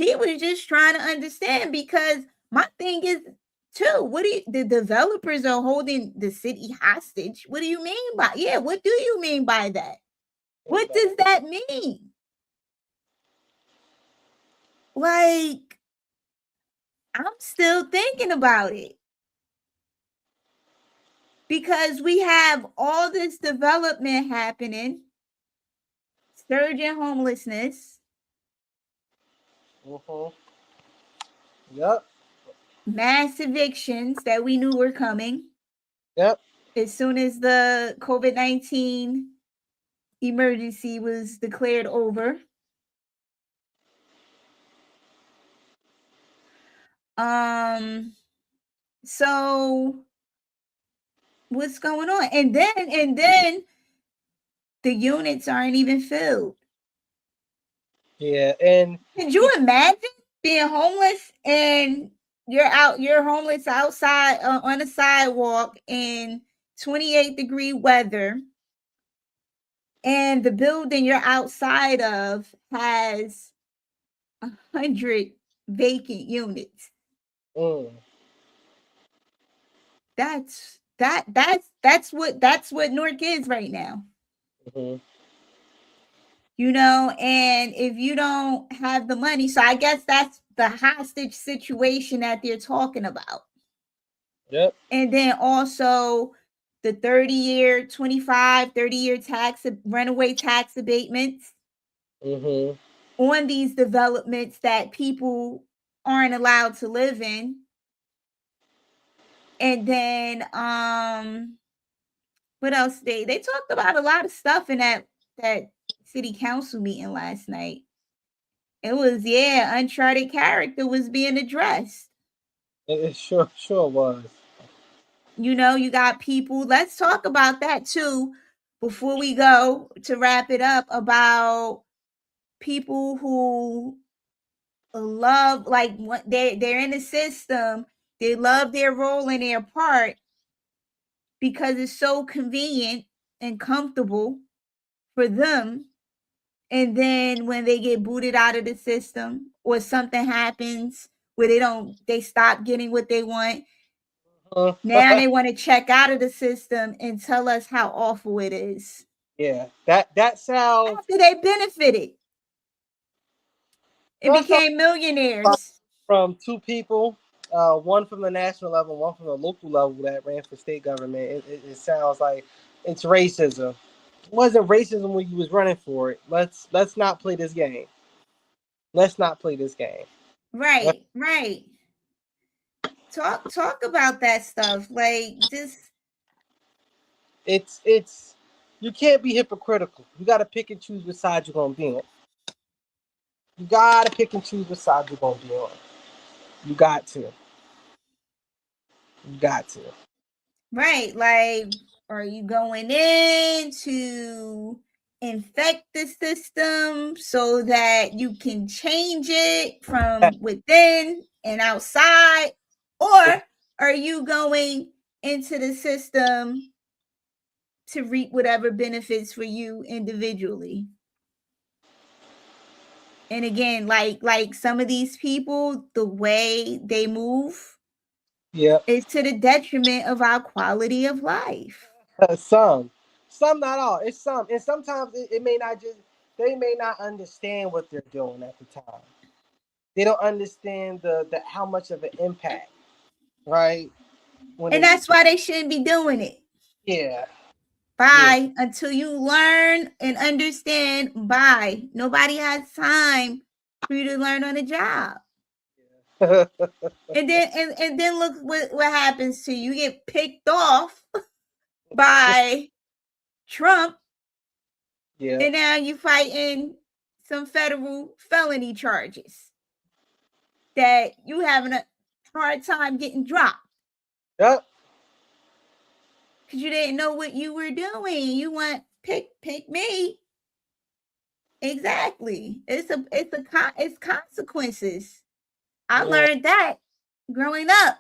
He was just trying to understand, because my thing is too, the developers are holding the city hostage. What do you mean by, yeah, what do you mean by that? What does that mean? Like, I'm still thinking about it. Because we have all this development happening, surge in homelessness, Yep. mass evictions that we knew were coming. Yep. As soon as the COVID-19 emergency was declared over. So what's going on? And then the units aren't even filled. Yeah, and could you imagine being homeless and you're homeless outside on a sidewalk in 28-degree weather, and the building you're outside of has 100 vacant units. That's what Newark is right now. You know, and if you don't have the money, so I guess that's the hostage situation that they're talking about. Yep. And then also the 30-year, 25, 30-year runaway tax abatements on these developments that people aren't allowed to live in. And then what else? They talked about a lot of stuff in that city council meeting last night. It was, yeah, Uncharted Character was being addressed. It sure was. You know, you got people. Let's talk about that too before we go to wrap it up, about people who love, like, what they're in the system. They love their role and their part because it's so convenient and comfortable for them. And then when they get booted out of the system, or something happens where they stop getting what they want, now they want to check out of the system and tell us how awful it is. Yeah, that sounds. After they benefited and That sounds became millionaires. from two people, one from the national level, one from the local level that ran for state government. It sounds like it's racism. It wasn't racism when you was running for it. Let's not play this game. Let's not play this game. Right, right. Talk about that stuff. Like, just It's you can't be hypocritical. You got to pick and choose which side you're gonna be on. You got to pick and choose which side you're gonna be on. You got to. You got to. right. Like, are you going in to infect the system so that you can change it from within and outside? Or are you going into the system to reap whatever benefits for you individually? And again, like some of these people, the way they move Yep. is to the detriment of our quality of life. Some, not all. It's some, and sometimes it may not just. They may not understand what they're doing at the time. They don't understand the how much of an impact, right? When And they, that's why they shouldn't be doing it. yeah, yeah, Bye. Until you learn and understand, bye. Nobody has time for you to learn on the job. yeah. And then look what happens to you. You get picked off by Trump, Yeah. and now you fighting some federal felony charges that you having a hard time getting dropped Yep. because you didn't know what you were doing. You want pick me. Exactly. It's consequences. I Yeah. learned that growing up.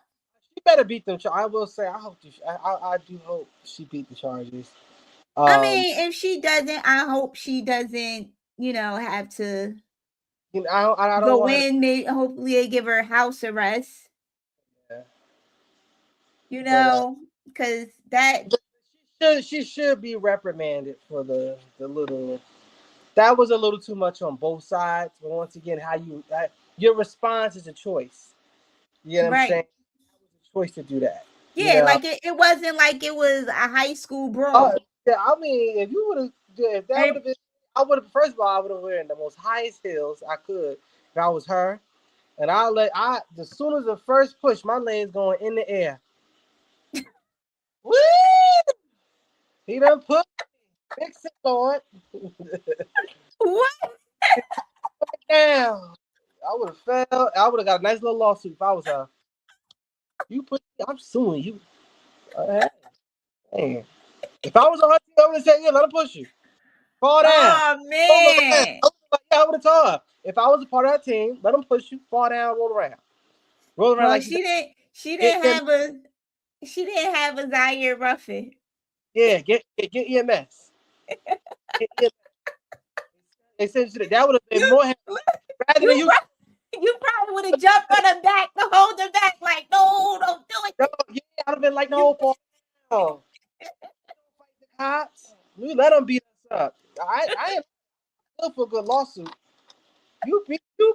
She better beat them. I will say. I hope. I do hope she beat the charges. I Um. mean, if she doesn't, I hope she doesn't, have to You know, I don't Go want her. in, maybe hopefully they give her house arrest. Yeah. You But know, because that she should be reprimanded for the little. That was a little too much on both sides. But once again, your response is a choice. You know what I'm saying? right. It's a choice to do that. You Yeah, know. like it wasn't like it was a high school Oh brawl. yeah, I mean, if you would have, if that would Right? have been, I would have. First of all, I would have wearing the most highest heels I could if I was her, and as soon as the first push, my legs going in the air. Woo! He done put fix it, Lord. What? Down. I would have fell. I would have got a nice little lawsuit if I was her. You put, I'm suing you. Man. If I was on her team, I would have said, yeah, let him push you. Fall down. Oh Roll around. man. Yeah, I would have told her. If I was a part of that team, let him push you, fall down, roll around. Roll around Well, like you she didn't. She get didn't EMS. have a. She didn't have a Zaire Ruffin. Yeah, get EMS. Get EMS. They said that would have been You, more rather than you, you. you probably would have jumped on her back to hold her back. Like, no, don't do No, it. yeah, I'd have been like, You, no, fall down. Fight the cops. We let them beat us up. I ain't good for a good lawsuit. You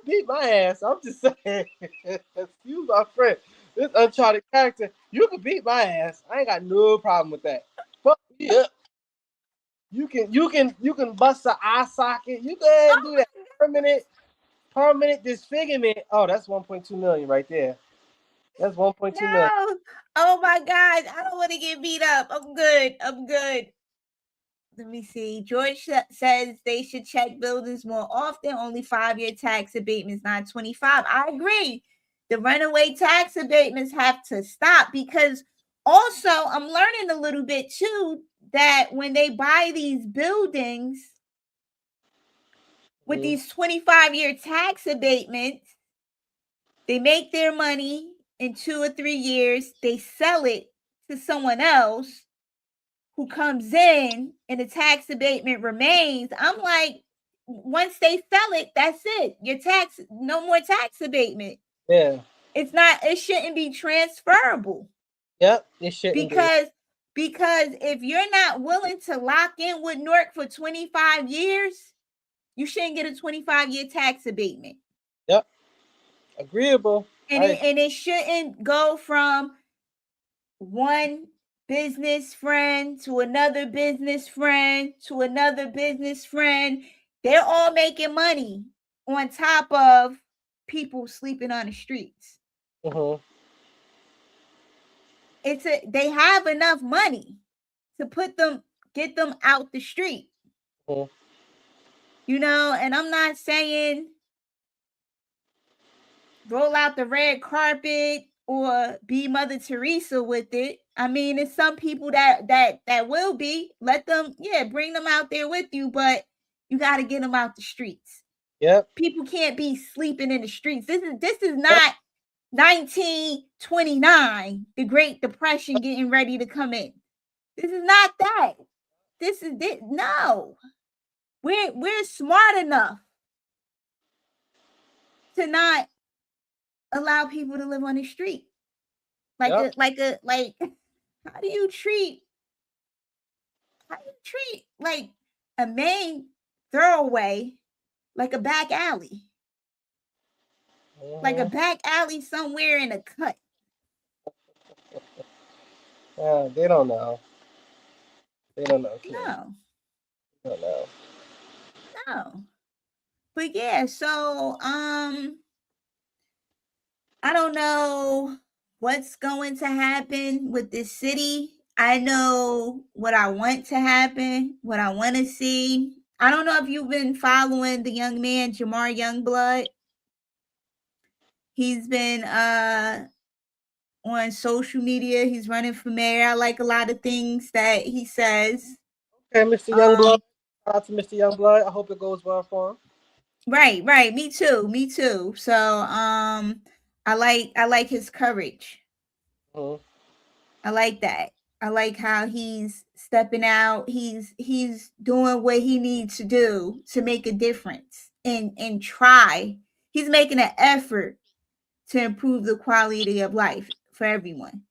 beat my ass. I'm just saying. Excuse my friend. This Uncharted character, you can beat my ass. I ain't got no problem with that. Fuck me up. You can bust an eye socket. You go ahead and do that. Permanent disfigurement. Oh, that's 1.2 million right there. That's 1.2 million. no. Oh my God. I don't want to get beat up. I'm good. I'm good. Let me see. George says they should check buildings more often. Only 5-year tax abatements, not 25. I agree. The runaway tax abatements have to stop because also I'm learning a little bit too that when they buy these buildings with Mm-hmm. these 25-year tax abatements, they make their money in 2 or 3 years, they sell it to someone else who comes in and the tax abatement remains. I'm like, once they sell it, that's it. Your tax, no more tax abatement. Yeah. It shouldn't be transferable Yep. It shouldn't be. because if you're not willing to lock in with Newark for 25 years, you shouldn't get a 25-year tax abatement. Yep. Agreeable. And it shouldn't go from one business friend to another business friend to another business friend. They're all making money on top of people sleeping on the streets. Mm-hmm. They have enough money to get them out the street. Mm-hmm. And I'm not saying roll out the red carpet or be Mother Teresa with it. I mean, it's some people that will be. Let them, yeah, bring them out there with you, but you got to get them out the streets. Yep. People can't be sleeping in the streets. This is Yep. not 1929, the Great Depression getting ready to come in. This is not that. This is this. No, we're smart enough to not allow people to live on the street. Yep. Like how do you treat like a main thoroughway like a back alley? Like a Mm-hmm. back alley somewhere in a cut. They don't know. They don't know, Kim. No, They don't know. no. But yeah, so I don't know what's going to happen with this city. I know what I want to happen, what I want to see. I don't know if you've been following the young man Jamar Youngblood. He's been on social media. He's running for mayor. I like a lot of things that he says. Okay, Mr. Youngblood. Um, Shout out to Mr. Youngblood. I hope it goes well for him. right. Me too. Me too. So I like his courage. Mm-hmm. I like that. I like how he's stepping out. He's doing what he needs to do to make a difference and try. He's making an effort to improve the quality of life for everyone.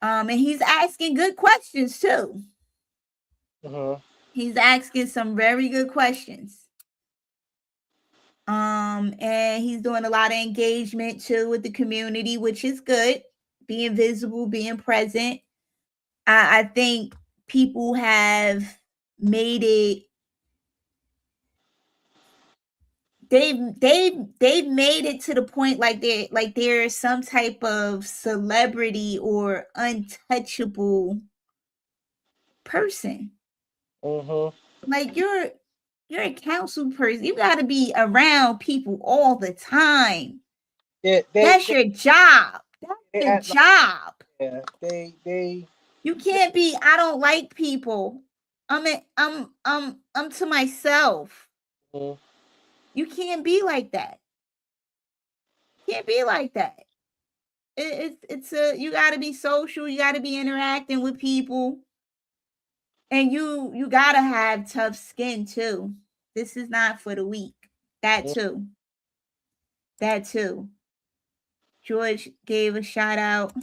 And he's asking good questions too. He's asking some very good questions. And he's doing a lot of engagement too with the community, which is good. Being visible, being present. I think people have made it. They've made it to the point like there's some type of celebrity or untouchable person. Like you're a council person. You got to be around people all the time. Yeah, That's your job. That's your like, job. yeah, they. You can't be. I don't like people. I'm to myself. You can't be like that. Can't be like that. It's a you got to be social. You got to be interacting with people, and you got to have tough skin too. This is not for the weak. That too. That too. George gave a shout out.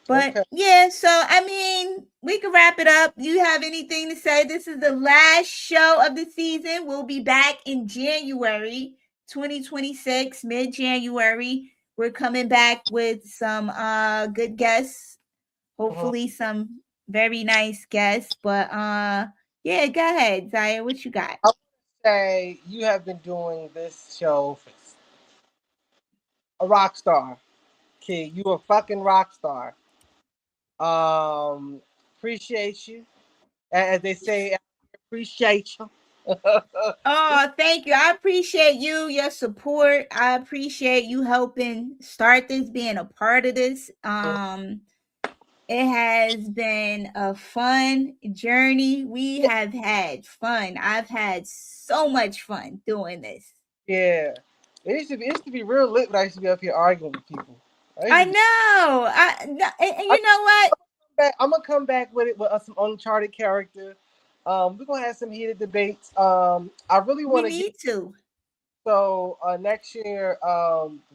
But Okay. yeah, so I mean, we can wrap it up. You have anything to say? This is the last show of the season. We'll be back in January 2026, mid-January. We're coming back with some good guests. Hopefully some very nice guests. But yeah, go ahead, Zaire. What you got? I would say you have been doing this show for a rock star, kid. You a fucking rock star. Appreciate you. As they say, appreciate you. Oh, thank you. I appreciate you, your support. I appreciate you helping start this, being a part of this. It has been a fun journey. We have had fun. I've had so much fun doing this. Yeah. It used to be real lit when I used to be up here arguing with people. I know. And I, you know what? I'm gonna come back with it with some Uncharted Character. We're gonna have some heated debates. I really We want to get need to. next year.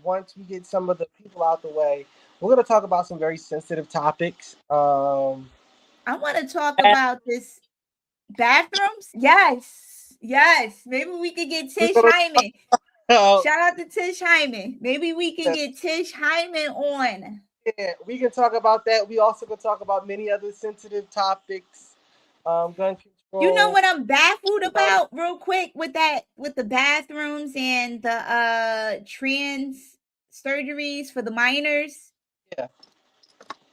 Once we get some of the people out the way, we're gonna talk about some very sensitive topics. I want to talk about this bathrooms. Yes. Yes. Maybe we could get We're Tish gonna Hyman. talk, Shout out to Tish Hyman. Maybe we can get Tish Hyman on. yeah, we can talk about that. We also can talk about many other sensitive topics, gun You know control. what I'm baffled about real quick with the bathrooms and the trans surgeries for the minors? Yeah,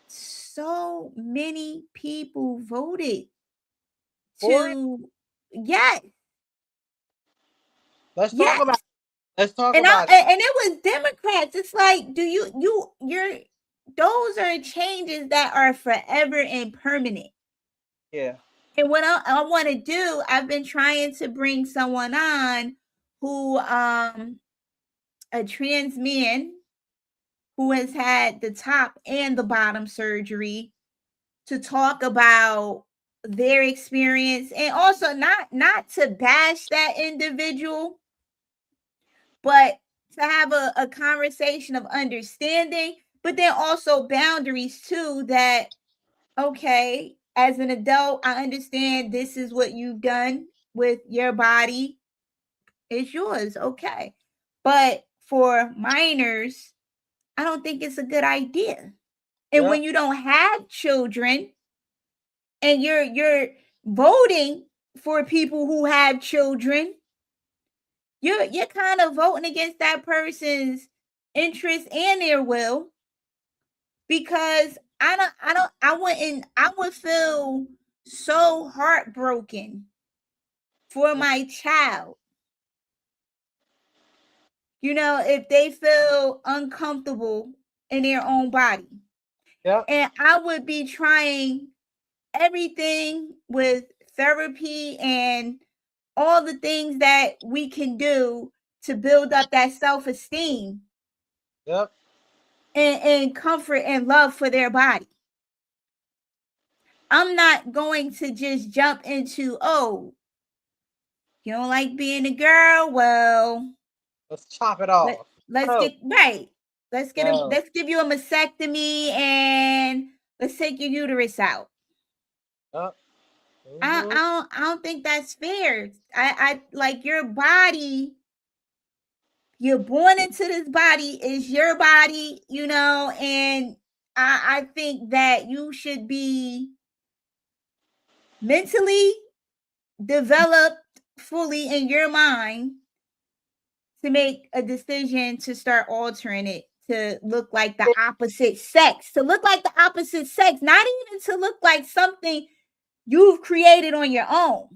So many people voted for it. to yes, Let's talk yes. about. Let's talk And about it. it was Democrats. It's like, do you're those are changes that are forever and permanent. Yeah. And what I want to do, I've been trying to bring someone on who a trans man who has had the top and the bottom surgery to talk about their experience, and also not to bash that individual, but to have a conversation of understanding, but then also boundaries too, that okay, as an adult, I understand this is what you've done with your body. It's yours, okay. But for minors, I don't think it's a good idea. And Yep. when you don't have children and you're voting for people who have children, you're kind of voting against that person's interest and their will, because I would feel so heartbroken for my child, if they feel uncomfortable in their own body. Yep. And I would be trying everything with therapy and all the things that we can do to build up that self-esteem Yep. and comfort and love for their body. I'm not going to just jump into, oh, You don't like being a girl? Well, Let's chop it let off. let's Oh, get right. no. Let's give you a mastectomy and let's take your uterus out. Uh, I mm-hmm. I don't I don't think that's fair. I like your body. You're born into this body. Is your body, and I think that you should be mentally developed fully in your mind to make a decision to start altering it to look like the opposite sex, not even to look like something you've created on your own.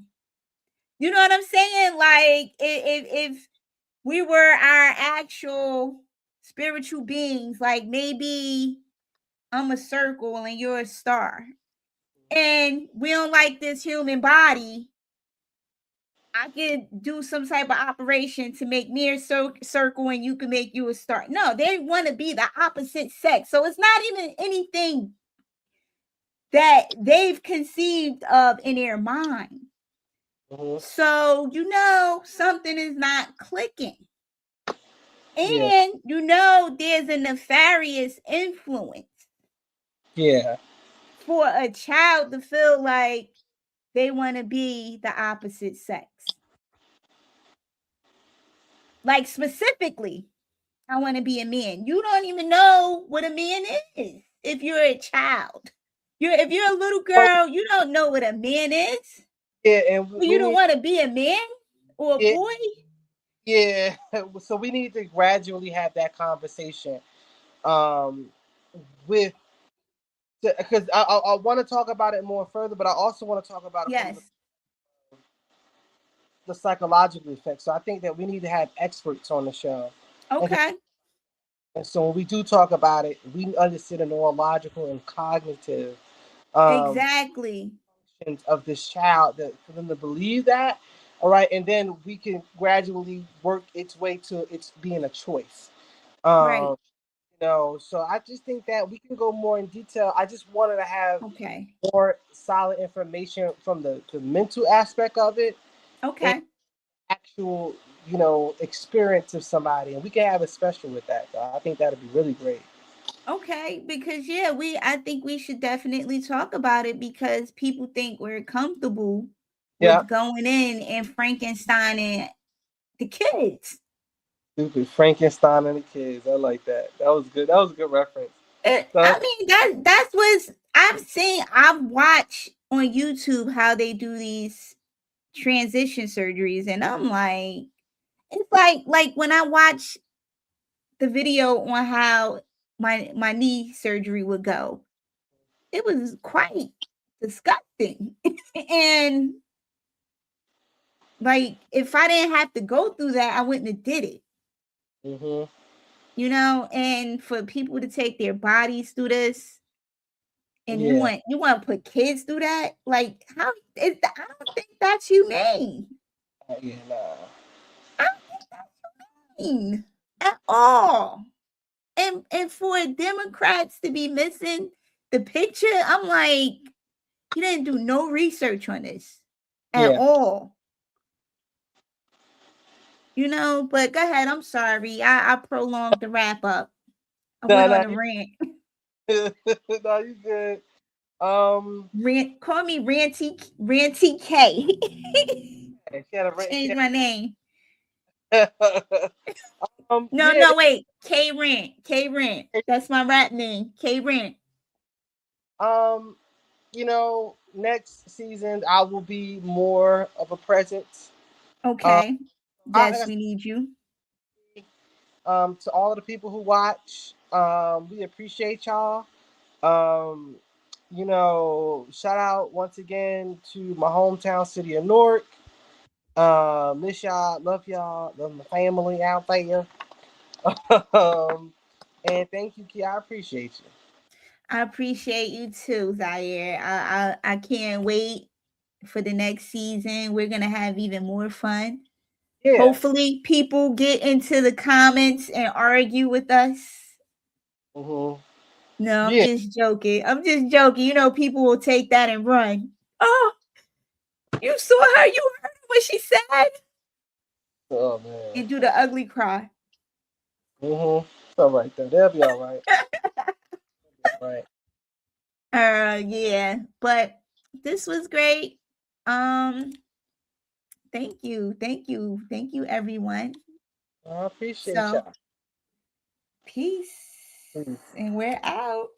You know what I'm saying? Like if we were our actual spiritual beings, like maybe I'm a circle and you're a star, and we don't like this human body, I could do some type of operation to make me a circle and you can make you a star. No, they want to be the opposite sex. So it's not even anything that they've conceived of in their mind. Mm-hmm. So, something is not clicking. Yeah. And, there's a nefarious influence Yeah. for a child to feel like they want to be the opposite sex. Like, specifically, I want to be a man. You don't even know what a man is if you're a child. If you're a little So, girl, you don't know what a man is. yeah, and Well, we you don't need, want to be a man or a yeah, boy. yeah. So we need to gradually have that conversation. Um, with because I want to talk about it more further, but I also want to talk about it from Yes. the psychological effects. So I think that we need to have experts on the show. And, Okay. and so when we do talk about it, we understand the neurological and cognitive um, Exactly. of this child that for them to believe that. All right, and then we can gradually work its way to its being a choice. Right. Um, so I just think that we can go more in detail. I just wanted to have Okay. more solid information from the mental aspect of it and Okay. actual, experience of somebody. And we can have a special with that. So I think that'd be really great. Okay. Because yeah, I think we should definitely talk about it because people think we're comfortable Yeah. with going in and Frankenstein and the kids. Stupid Frankenstein and the kids. I like that. That was good. That was a good reference. So, I mean that's what I've watched on YouTube how they do these transition surgeries, and I'm like, it's like when I watch the video on how my knee surgery would go, it was quite disgusting. And like if I didn't have to go through that, I wouldn't have did it. hmm And for people to take their bodies through this, and yeah. you want to put kids through that? Like how is that? I don't think that's humane. Yeah, nah. I don't think that's humane at all. And for Democrats to be missing the picture, I'm like, you didn't do no research on this at Yeah. all. But go ahead. I'm sorry. I prolonged the wrap up. I No, went on no, a rant. no, you good. Um, Call me Ranty K. she had a Change my name. No, yeah. no, wait. K Rant. K Rant. That's my rap name. K Rant. Um, next season I will be more of a presence. Um, Okay. I, Yes, we need you. to all of the people who watch, we appreciate y'all. Um, shout out once again to my hometown city of Newark. Miss y'all, love my family out there. um, and thank you, Kia. I appreciate you. I appreciate you too, Zaire. I can't wait for the next season. We're gonna have even more fun. Yeah. Hopefully, people get into the comments and argue with us. Mm-hmm. No, I'm Yeah. just joking. I'm just joking. People will take that and run. Oh, you saw her. You heard what she said? Oh man. And do the ugly cry. All right though. They'll be all right. Right. Yeah, but this was great. Thank you, everyone. I appreciate So, y'all. peace, Peace. and we're out.